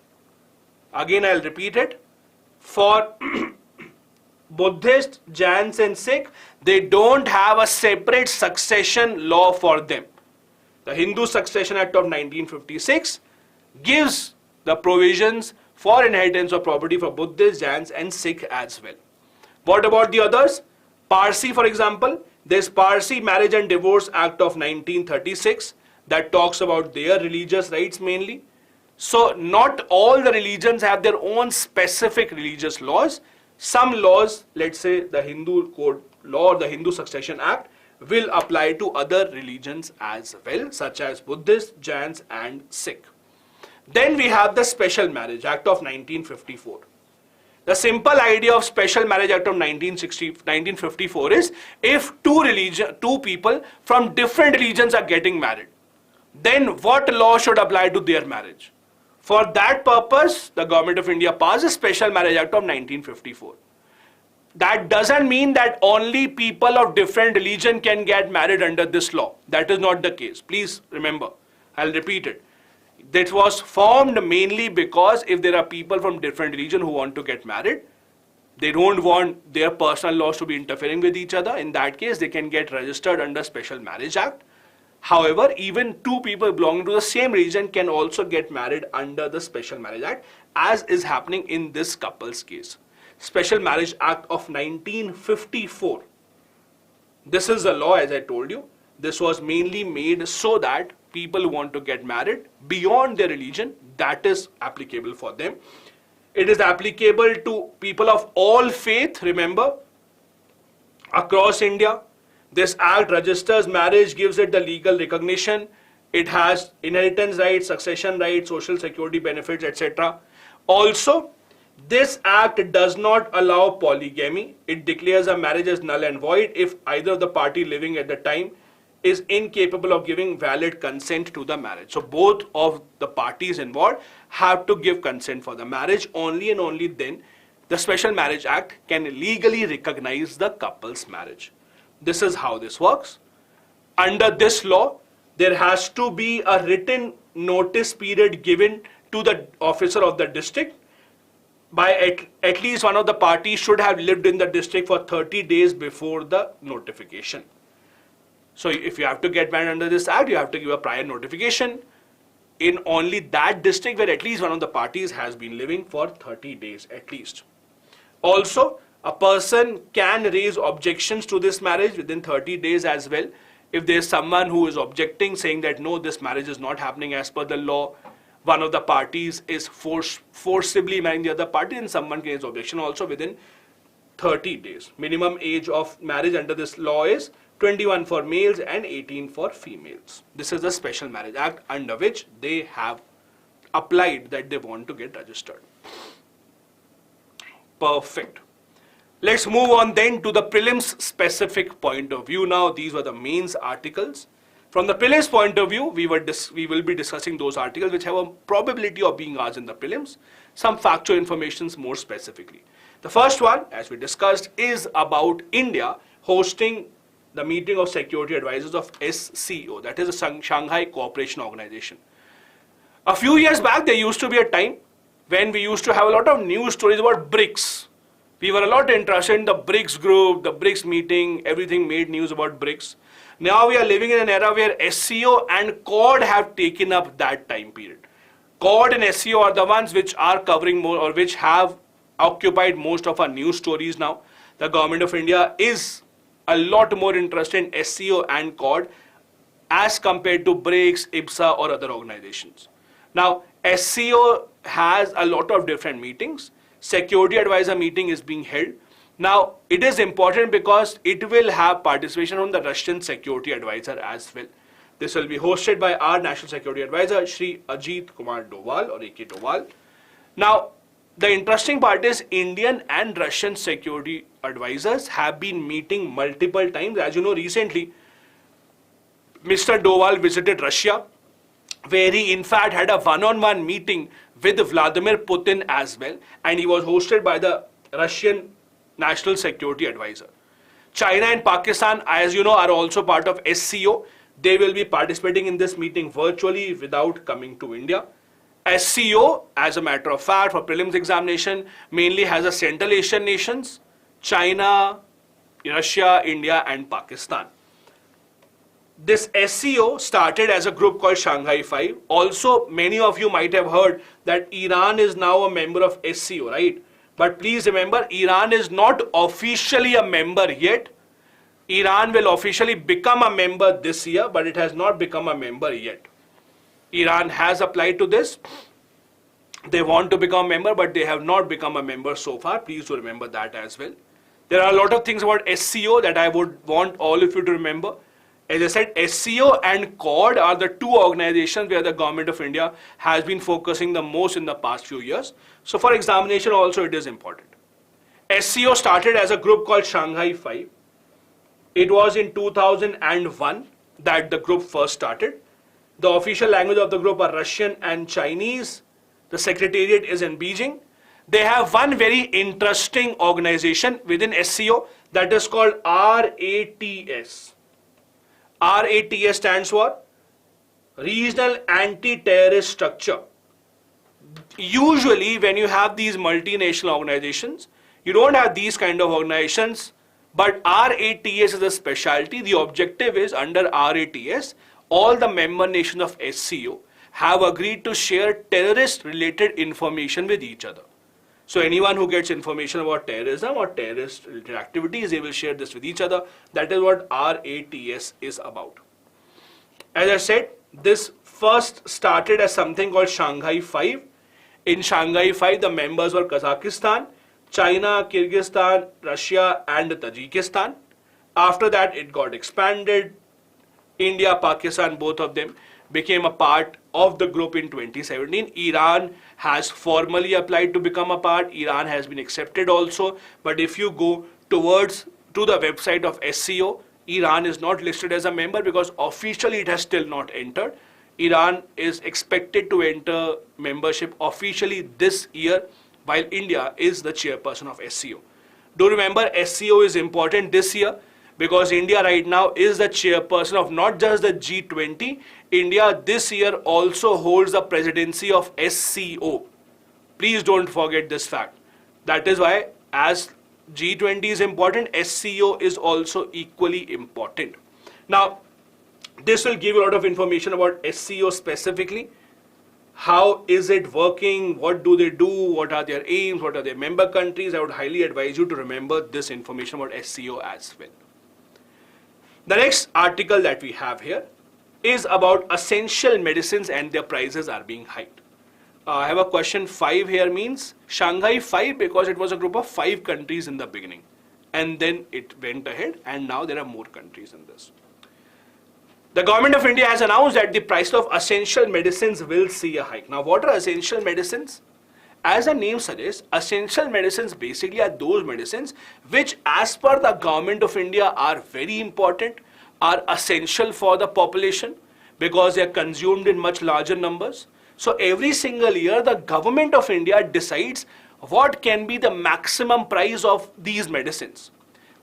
Again, I'll repeat it. For Buddhist, Jains and Sikh, they don't have a separate succession law for them. The Hindu Succession Act of 1956 gives the provisions for inheritance of property for Buddhists, Jains and Sikh as well. What about the others? Parsi, for example, there's Parsi Marriage and Divorce Act of 1936 that talks about their religious rights mainly. So not all the religions have their own specific religious laws. Some laws, let's say the Hindu Code Law or the Hindu Succession Act, will apply to other religions as well, such as Buddhists, Jains and Sikh. Then we have the Special Marriage Act of 1954. The simple idea of Special Marriage Act of 1954 is if two people from different religions are getting married, then what law should apply to their marriage? For that purpose, the Government of India passed a Special Marriage Act of 1954. That doesn't mean that only people of different religion can get married under this law. That is not the case. Please remember, I'll repeat it. That was formed mainly because if there are people from different religion who want to get married, they don't want their personal laws to be interfering with each other. In that case, they can get registered under Special Marriage Act. However, even two people belonging to the same religion can also get married under the Special Marriage Act, as is happening in this couple's case. Special Marriage Act of 1954. This is the law, as I told you. This was mainly made so that people who want to get married beyond their religion, that is applicable for them. It is applicable to people of all faith, remember, across India. This act registers marriage, gives it the legal recognition. It has inheritance rights, succession rights, social security benefits, etc. Also, this act does not allow polygamy. It declares a marriage as null and void if either of the party living at the time is incapable of giving valid consent to the marriage. So both of the parties involved have to give consent for the marriage. Only and only then the Special Marriage Act can legally recognize the couple's marriage. This is how this works. Under this law, there has to be a written notice period given to the officer of the district. By at least one of the parties should have lived in the district for 30 days before the notification. So if you have to get married under this act, you have to give a prior notification in only that district where at least one of the parties has been living for 30 days at least. Also, a person can raise objections to this marriage within 30 days as well. If there is someone who is objecting, saying that no, this marriage is not happening as per the law, one of the parties is forcibly marrying the other party, and someone can raise objection also within 30 days. Minimum age of marriage under this law is 21 for males and 18 for females. This is the Special Marriage Act under which they have applied that they want to get registered. Perfect. Let's move on then to the prelims specific point of view now. These were the mains articles. From the prelims point of view, we will be discussing those articles which have a probability of being asked in the prelims, some factual information more specifically. The first one, as we discussed, is about India hosting the meeting of security advisors of SCO, that is the Shanghai Cooperation Organization. A few years back, there used to be a time when we used to have a lot of news stories about BRICS. We were a lot interested in the BRICS group, the BRICS meeting, everything made news about BRICS. Now we are living in an era where SCO and Quad have taken up that time period. Quad and SCO are the ones which are covering more or which have occupied most of our news stories now. The Government of India is a lot more interested in SCO and Quad as compared to BRICS, IPSA or other organizations. Now SCO has a lot of different meetings. Security advisor meeting is being held. Now, it is important because it will have participation from the Russian security advisor as well. This will be hosted by our National Security Advisor, Shri Ajit Kumar Doval or AK Doval. Now, the interesting part is Indian and Russian security advisors have been meeting multiple times. As you know, recently, Mr. Doval visited Russia, where he in fact had a one-on-one meeting with Vladimir Putin as well, and he was hosted by the Russian National Security Advisor. China and Pakistan, as you know, are also part of SCO. They will be participating in this meeting virtually without coming to India. SCO, as a matter of fact, for prelims examination, mainly has a Central Asian nations, China, Russia, India, and Pakistan. This SCO started as a group called Shanghai 5. Also, many of you might have heard that Iran is now a member of SCO, right? But please remember, Iran is not officially a member yet. Iran will officially become a member this year, but it has not become a member yet. Iran has applied to this. They want to become a member, but they have not become a member so far. Please do remember that as well. There are a lot of things about SCO that I would want all of you to remember. As I said, SCO and CORD are the two organizations where the government of India has been focusing the most in the past few years. So for examination also it is important. SCO started as a group called Shanghai 5. It was in 2001 that the group first started. The official language of the group are Russian and Chinese. The secretariat is in Beijing. They have one very interesting organization within SCO that is called RATS. RATS stands for Regional Anti-Terrorist Structure. Usually when you have these multinational organizations, you don't have these kind of organizations, but RATS is a specialty. The objective is under RATS, all the member nations of SCO have agreed to share terrorist related information with each other. So anyone who gets information about terrorism or terrorist related activities, they will share this with each other. That is what RATS is about. As I said, this first started as something called Shanghai 5. In Shanghai 5, the members were Kazakhstan, China, Kyrgyzstan, Russia, and Tajikistan. After that, it got expanded. India, Pakistan, both of them became a part of the group in 2017. Iran has formally applied to become a part. Iran has been accepted also. But if you go to the website of SCO, Iran is not listed as a member because officially it has still not entered. Iran is expected to enter membership officially this year, while India is the chairperson of SCO. Do remember, SCO is important this year because India right now is the chairperson of not just the G20. India this year also holds the presidency of SCO. Please don't forget this fact. That is why, as G20 is important, SCO is also equally important. Now, this will give you a lot of information about SCO specifically. How is it working? What do they do? What are their aims? What are their member countries? I would highly advise you to remember this information about SCO as well. The next article that we have here is about essential medicines and their prices are being hiked. I have a question. 5 here means Shanghai 5 because it was a group of 5 countries in the beginning. And then it went ahead and now there are more countries in this. The government of India has announced that the price of essential medicines will see a hike. Now, what are essential medicines? As the name suggests, essential medicines basically are those medicines which, as per the government of India, are very important, are essential for the population because they are consumed in much larger numbers. So every single year, the government of India decides what can be the maximum price of these medicines.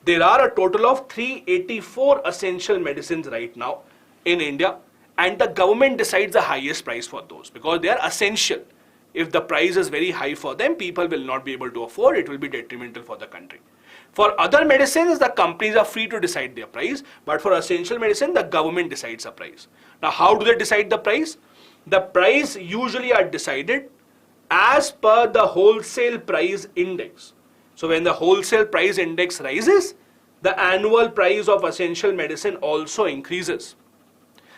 There are a total of 384 essential medicines right now in India, and the government decides the highest price for those because they are essential. If the price is very high for them, people will not be able to afford. It will be detrimental for the country. For other medicines, the companies are free to decide their price, but for essential medicine, the government decides the price. Now, how do they decide the price? The price usually are decided as per the wholesale price index. So when the wholesale price index rises, the annual price of essential medicine also increases.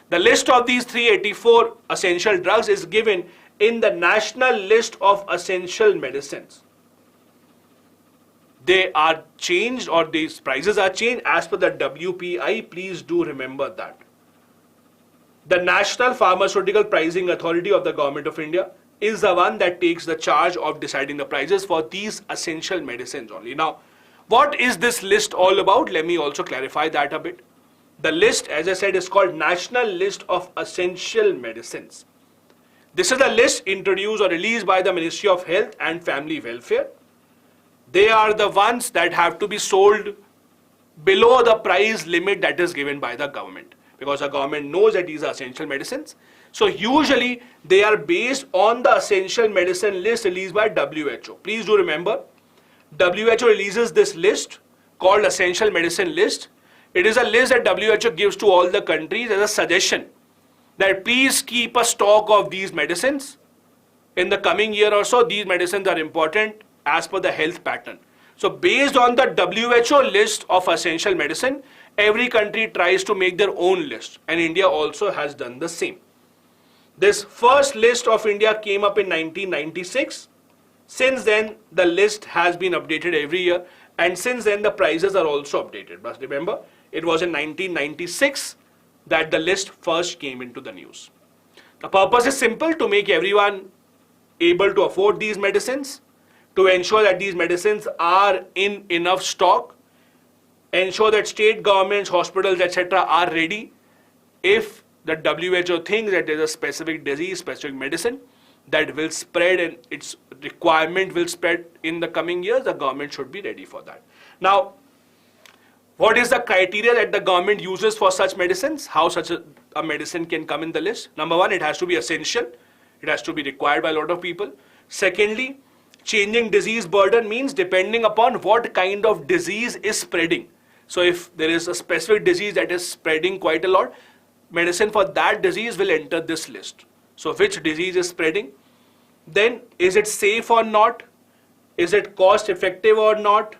The list of these 384 essential drugs is given in the National List of Essential Medicines. They are changed, or these prices are changed as per the WPI. Please do remember that. The National Pharmaceutical Pricing Authority of the Government of India is the one that takes the charge of deciding the prices for these essential medicines only. Now, what is this list all about? Let me also clarify that a bit. The list, as I said, is called National List of Essential Medicines. This is the list introduced or released by the Ministry of Health and Family Welfare. They are the ones that have to be sold below the price limit that is given by the government, because the government knows that these are essential medicines. So usually they are based on the essential medicine list released by WHO. Please do remember, WHO releases this list called essential medicine list. It is a list that WHO gives to all the countries as a suggestion that please keep a stock of these medicines. In the coming year or so, these medicines are important as per the health pattern. So based on the WHO list of essential medicine, every country tries to make their own list, and India also has done the same. This first list of India came up in 1996. Since then, the list has been updated every year, and since then the prices are also updated. But remember, it was in 1996 that the list first came into the news. The purpose is simple: to make everyone able to afford these medicines, to ensure that these medicines are in enough stock, ensure that state governments, hospitals, etc. are ready. If the WHO thinks that there is a specific disease, specific medicine that will spread and its requirement will spread in the coming years, the government should be ready for that. Now, what is the criteria that the government uses for such medicines? How such a medicine can come in the list? Number one, it has to be essential. It has to be required by a lot of people. Secondly, changing disease burden means depending upon what kind of disease is spreading. So if there is a specific disease that is spreading quite a lot, medicine for that disease will enter this list. So which disease is spreading? Then is it safe or not? Is it cost effective or not?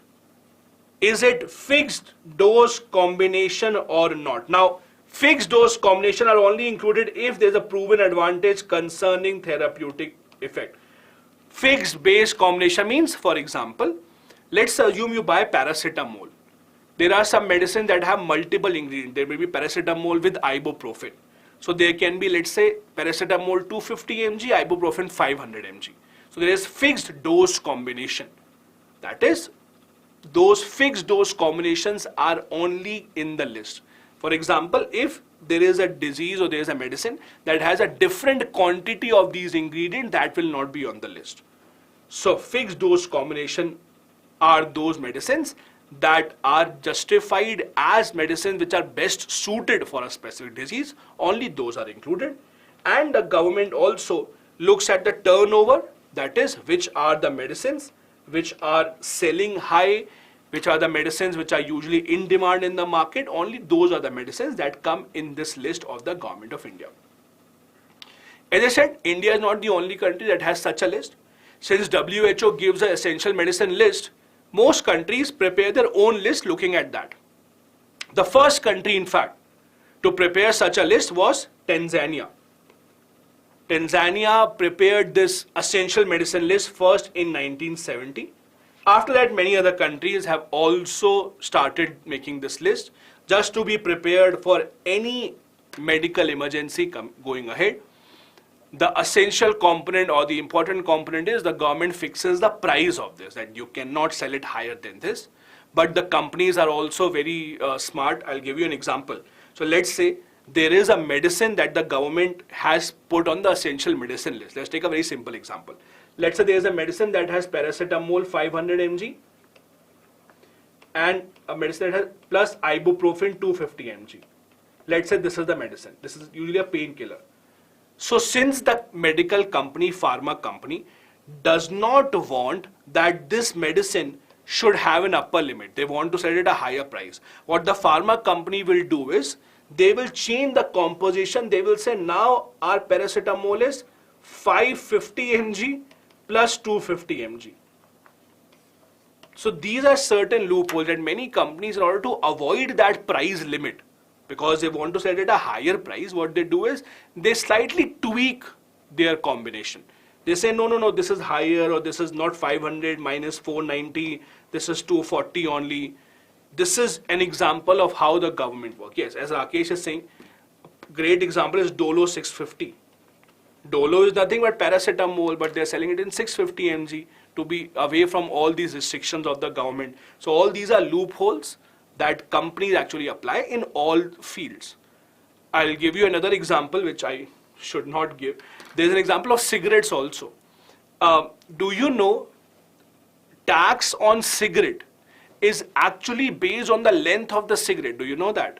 Is it fixed dose combination or not? Now, fixed dose combination are only included if there is a proven advantage concerning therapeutic effect. Fixed base combination means, for example, let's assume you buy paracetamol. There are some medicines that have multiple ingredients. There may be paracetamol with ibuprofen. So there can be, let's say, paracetamol 250 mg, ibuprofen 500 mg. So there is fixed dose combination. That is, those fixed dose combinations are only in the list. For example, if there is a disease or there is a medicine that has a different quantity of these ingredients, that will not be on the list. So fixed dose combination are those medicines that are justified as medicines which are best suited for a specific disease. Only those are included. And the government also looks at the turnover, that is, which are the medicines which are selling high, which are the medicines which are usually in demand in the market. Only those are the medicines that come in this list of the Government of India. As I said, India is not the only country that has such a list. Since WHO gives an essential medicine list, most countries prepare their own list looking at that. The first country, in fact, to prepare such a list was Tanzania. Tanzania prepared this essential medicine list first in 1970. After that, many other countries have also started making this list just to be prepared for any medical emergency going ahead. The essential component or the important component is the government fixes the price of this, that you cannot sell it higher than this. But the companies are also very smart. I'll give you an example. So let's say there is a medicine that the government has put on the essential medicine list. Let's take a very simple example. Let's say there is a medicine that has paracetamol 500 mg and a medicine that has plus ibuprofen 250 mg. Let's say this is the medicine. This is usually a painkiller. So since the medical company, pharma company, does not want that this medicine should have an upper limit, they want to sell it at a higher price. What the pharma company will do is, they will change the composition. They will say now our paracetamol is 550 mg plus 250 mg. So these are certain loopholes that many companies, in order to avoid that price limit, because they want to sell it at a higher price, what they do is they slightly tweak their combination. They say, no, this is higher, or this is not 500 minus 490, this is 240 only. This is an example of how the government works. Yes, as Rakesh is saying, great example is Dolo 650. Dolo is nothing but paracetamol, but they're selling it in 650 mg to be away from all these restrictions of the government. So all these are loopholes that companies actually apply in all fields. I'll give you another example which I should not give. There's an example of cigarettes also. Do you know tax on cigarette is actually based on the length of the cigarette? Do you know that?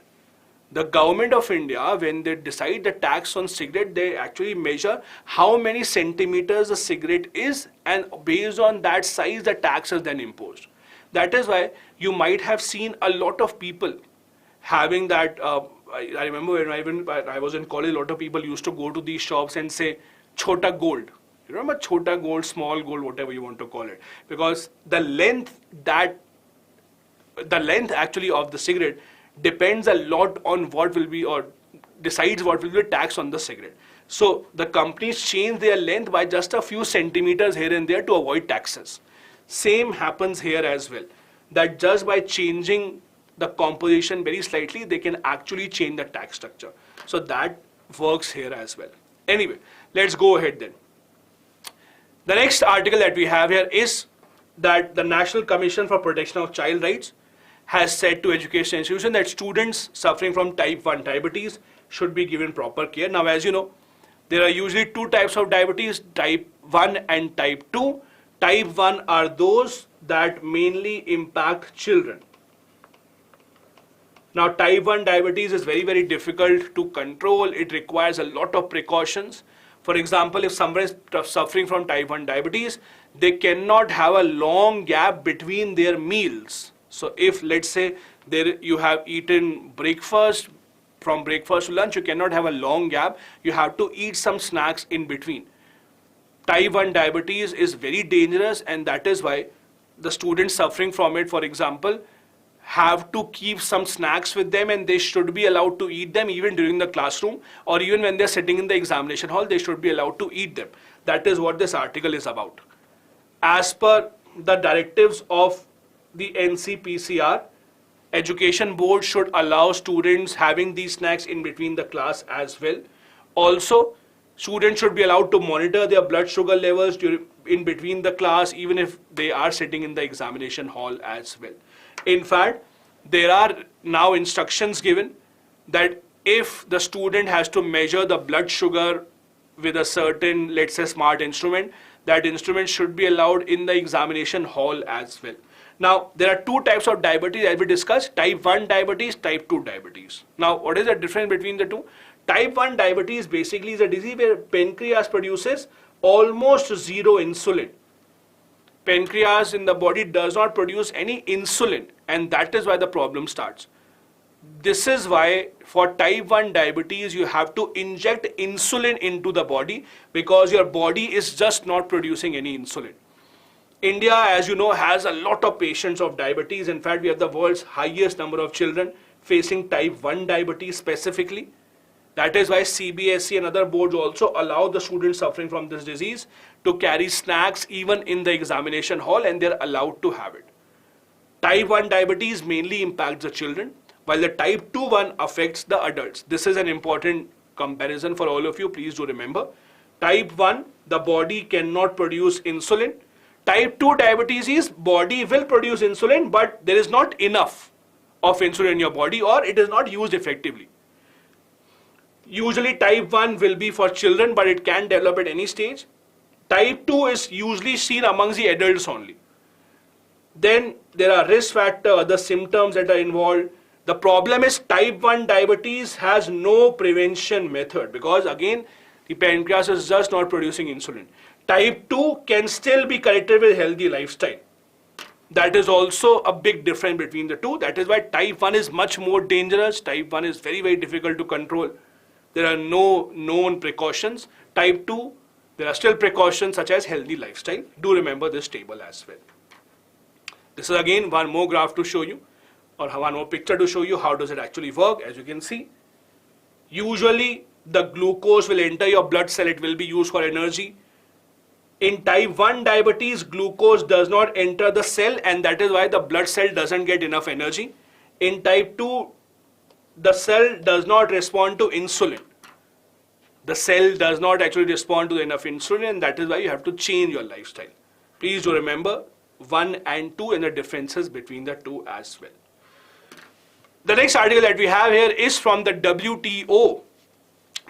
The government of India, when they decide the tax on cigarette, they actually measure how many centimeters a cigarette is, and based on that size, the tax is then imposed. That is why you might have seen a lot of people having that. I remember when I was in college, a lot of people used to go to these shops and say, "Chota gold." You remember chota gold, small gold, whatever you want to call it, because the length actually of the cigarette depends a lot on what will be, or decides what will be the tax on the cigarette. So the companies change their length by just a few centimeters here and there to avoid taxes. Same happens here as well, that just by changing the composition very slightly, they can actually change the tax structure. So that works here as well. Anyway, let's go ahead then. The next article that we have here is that the National Commission for Protection of Child Rights has said to education institutions that students suffering from type 1 diabetes should be given proper care. Now, as you know, there are usually two types of diabetes, type 1 and type 2. Type 1 are those that mainly impact children. Now, type 1 diabetes is very, very difficult to control. It requires a lot of precautions. For example, if someone is suffering from type 1 diabetes, they cannot have a long gap between their meals. So if, let's say, you have eaten breakfast, from breakfast to lunch, you cannot have a long gap. You have to eat some snacks in between. Type 1 diabetes is very dangerous, and that is why the students suffering from it, for example, have to keep some snacks with them, and they should be allowed to eat them even during the classroom, or even when they're sitting in the examination hall, they should be allowed to eat them. That is what this article is about. As per the directives of the NCPCR, Education Board should allow students having these snacks in between the class as well. Also, students should be allowed to monitor their blood sugar levels in between the class, even if they are sitting in the examination hall as well. In fact, there are now instructions given that if the student has to measure the blood sugar with a certain, let's say, smart instrument, that instrument should be allowed in the examination hall as well. Now, there are two types of diabetes as we discussed, type 1 diabetes, type 2 diabetes. Now, what is the difference between the two? Type 1 diabetes basically is a disease where pancreas produces almost zero insulin. Pancreas in the body does not produce any insulin, and that is why the problem starts. This is why for type 1 diabetes you have to inject insulin into the body, because your body is just not producing any insulin. India, as you know, has a lot of patients of diabetes. In fact, we have the world's highest number of children facing type 1 diabetes specifically. That is why CBSE and other boards also allow the students suffering from this disease to carry snacks even in the examination hall, and they're allowed to have it. Type 1 diabetes mainly impacts the children, while the type 2 one affects the adults. This is an important comparison for all of you. Please do remember. Type 1, the body cannot produce insulin. Type 2 diabetes is body will produce insulin, but there is not enough of insulin in your body, or it is not used effectively. Usually type 1 will be for children, but it can develop at any stage. Type 2 is usually seen amongst the adults only. Then there are risk factors, other symptoms that are involved. The problem is type 1 diabetes has no prevention method, because again, the pancreas is just not producing insulin. Type 2 can still be corrected with healthy lifestyle. That is also a big difference between the two. That is why type 1 is much more dangerous. Type 1 is very, very difficult to control. There are no known precautions. Type 2, there are still precautions such as healthy lifestyle. Do remember this table as well. This is again one more graph to show you, or one more picture to show you how does it actually work. As you can see, usually the glucose will enter your blood cell. It will be used for energy. In type 1 diabetes, glucose does not enter the cell, and that is why the blood cell doesn't get enough energy. In type 2, the cell does not respond to insulin. The cell does not actually respond to enough insulin, and that is why you have to change your lifestyle. Please do remember 1 and 2 and the differences between the two as well. The next article that we have here is from the WTO,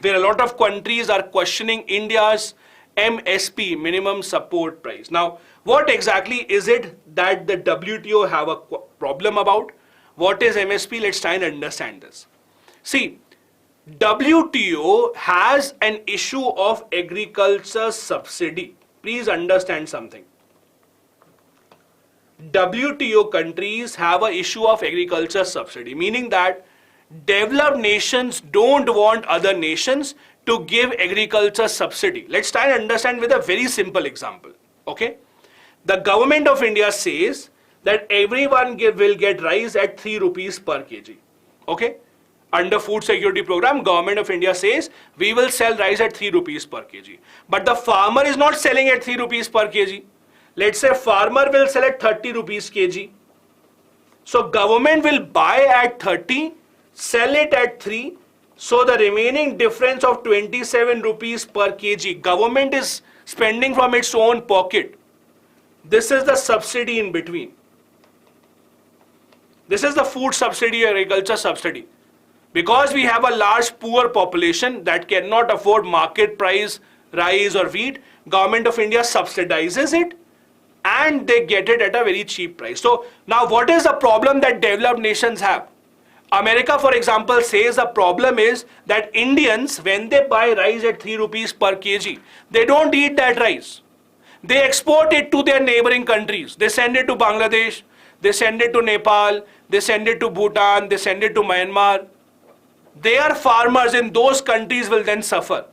where a lot of countries are questioning India's MSP, minimum support price. Now, what exactly is it that the WTO have a problem about? What is MSP? Let's try and understand this. See, WTO has an issue of agriculture subsidy. Please understand something. WTO countries have an issue of agriculture subsidy, meaning that developed nations don't want other nations to give agriculture subsidy. Let's try and understand with a very simple example. Okay? The government of India says that everyone will get rice at 3 rupees per kg. Okay? Under food security program, government of India says we will sell rice at 3 rupees per kg. But the farmer is not selling at 3 rupees per kg. Let's say farmer will sell at 30 rupees kg. So government will buy at 30, sell it at 3. So the remaining difference of 27 rupees per kg, government is spending from its own pocket. This is the subsidy in between. This is the food subsidy, agriculture subsidy. Because we have a large poor population that cannot afford market price rice or wheat, government of India subsidizes it and they get it at a very cheap price. So now what is the problem that developed nations have? America, for example, says the problem is that Indians, when they buy rice at 3 rupees per kg, they don't eat that rice. They export it to their neighboring countries. They send it to Bangladesh, they send it to Nepal, they send it to Bhutan, they send it to Myanmar. Their farmers in those countries will then suffer.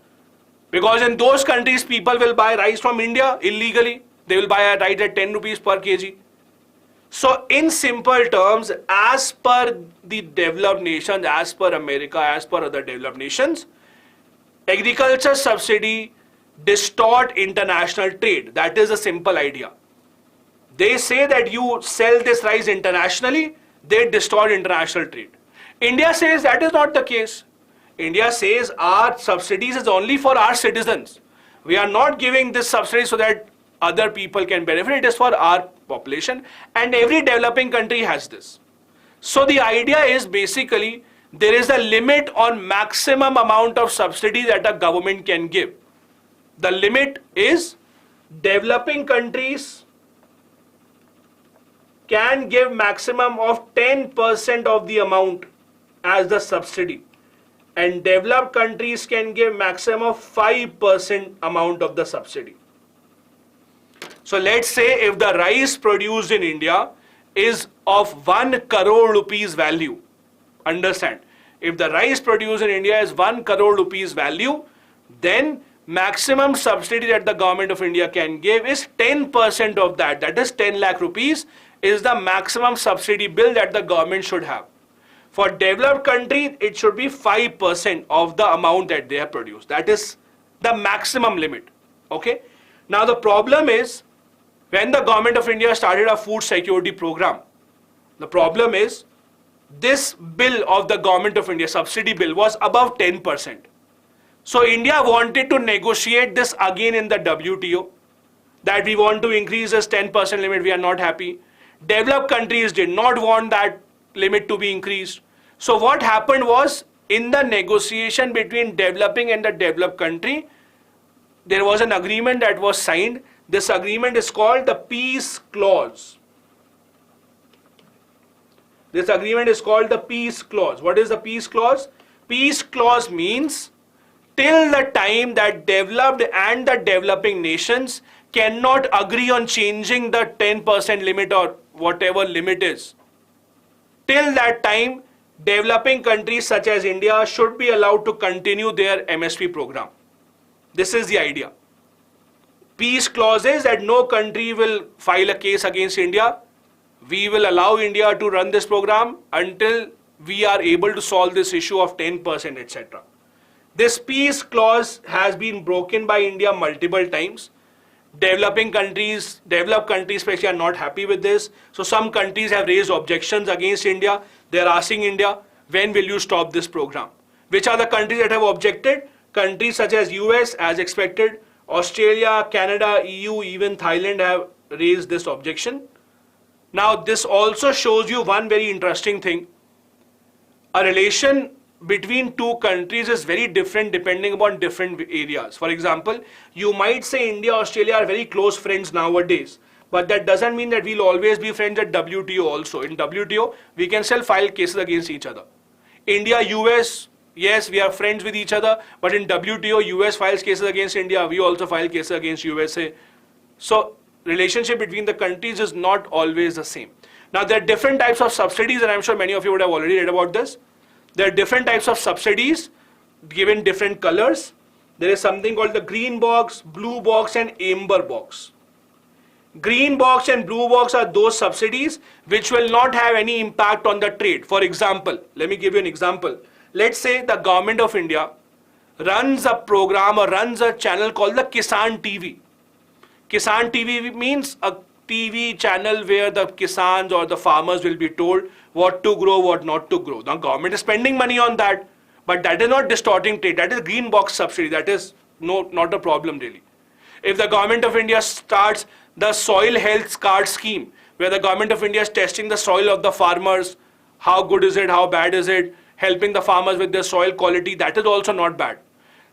Because in those countries, people will buy rice from India illegally. They will buy a rice at 10 rupees per kg. So in simple terms, as per the developed nations, as per America, as per other developed nations, agriculture subsidy distort international trade. That is a simple idea. They say that you sell this rice internationally, they distort international trade. India says that is not the case. India says our subsidies is only for our citizens. We are not giving this subsidy so that other people can benefit. It is for our population, and every developing country has this. So the idea is basically there is a limit on maximum amount of subsidy that a government can give. The limit is developing countries can give maximum of 10% of the amount as the subsidy, and developed countries can give maximum of 5% amount of the subsidy. So let's say if the rice produced in India is of 1 crore rupees value, understand, if the rice produced in India is 1 crore rupees value, then maximum subsidy that the government of India can give is 10% of that. That is 10 lakh rupees is the maximum subsidy bill that the government should have. For developed countries, it should be 5% of the amount that they have produced. That is the maximum limit. Okay. Now the problem is, when the government of India started a food security program, the problem is this bill of the government of India, subsidy bill, was above 10%. So India wanted to negotiate this again in the WTO, that we want to increase this 10% limit, we are not happy. Developed countries did not want that limit to be increased. So what happened was, in the negotiation between developing and the developed country, there was an agreement that was signed. This agreement is called the Peace Clause. This agreement is called the Peace Clause. What is the Peace Clause? Peace Clause means till the time that developed and the developing nations cannot agree on changing the 10% limit or whatever limit is, till that time, developing countries such as India should be allowed to continue their MSP program. This is the idea. Peace clause is that no country will file a case against India. We will allow India to run this program until we are able to solve this issue of 10%, etc. This peace clause has been broken by India multiple times. Developed countries especially are not happy with this. So some countries have raised objections against India. They are asking India, when will you stop this program? Which are the countries that have objected? Countries such as US, as expected, Australia, Canada, EU, even Thailand have raised this objection. Now this also shows you one very interesting thing. A relation between two countries is very different depending upon different areas. For example, you might say India, Australia are very close friends nowadays, but that doesn't mean that we'll always be friends at WTO also. In WTO, we can still file cases against each other. India, US, yes, we are friends with each other, but in WTO, US files cases against India, we also file cases against USA. So relationship between the countries is not always the same. Now there are different types of subsidies, and I'm sure many of you would have already read about this. There are different types of subsidies given different colors. There is something called the green box, blue box, and amber box. Green box and blue box are those subsidies which will not have any impact on the trade. For example, let me give you an example. Let's say the government of India runs a program or runs a channel called the Kisan TV. Kisan TV means a TV channel where the Kisans or the farmers will be told what to grow, what not to grow. Now government is spending money on that, but that is not distorting trade. That is green box subsidy. That is not a problem really. If the government of India starts the soil health card scheme, where the government of India is testing the soil of the farmers, how good is it, how bad is it, helping the farmers with their soil quality, that is also not bad.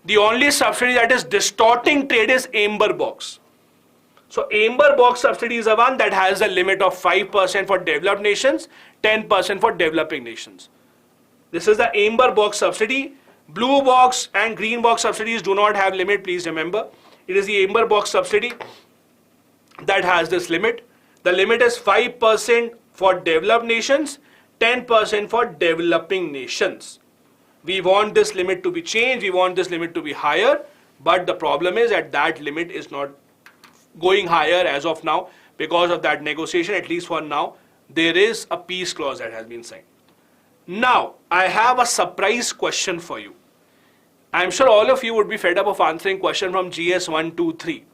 The only subsidy that is distorting trade is amber box. So amber box subsidy is the one that has a limit of 5% for developed nations, 10% for developing nations. This is the amber box subsidy. Blue box and green box subsidies do not have limit, please remember. It is the amber box subsidy that has this limit. The limit is 5% for developed nations, 10% for developing nations. We want this limit to be changed, we want this limit to be higher, but the problem is that limit is not going higher as of now. Because of that negotiation, at least for now, there is a peace clause that has been signed. Now, I have a surprise question for you. I'm sure all of you would be fed up of answering question from GS 1, 2, 3.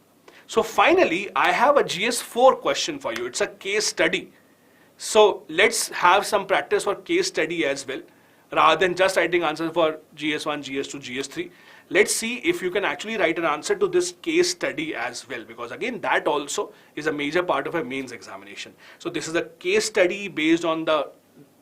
So finally, I have a GS 4 question for you. It's a case study. So let's have some practice for case study as well. Rather than just writing answers for GS 1, GS 2, GS 3. Let's see if you can actually write an answer to this case study as well. Because again, that also is a major part of a mains examination. So this is a case study based on the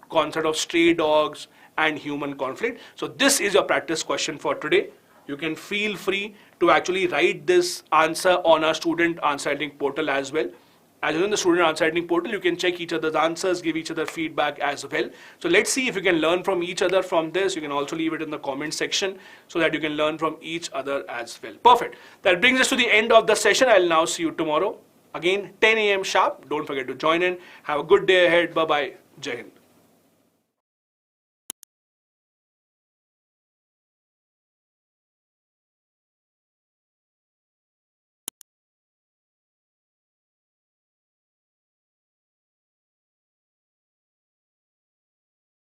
concept of stray dogs and human conflict. So this is your practice question for today. You can feel free to actually write this answer on our student answer writing portal as well. As you're in the student answer writing portal, you can check each other's answers, give each other feedback as well. So let's see if you can learn from each other from this. You can also leave it in the comment section so that you can learn from each other as well. Perfect. That brings us to the end of the session. I'll now see you tomorrow. Again, 10 a.m. sharp. Don't forget to join in. Have a good day ahead. Bye-bye. Jai Hind.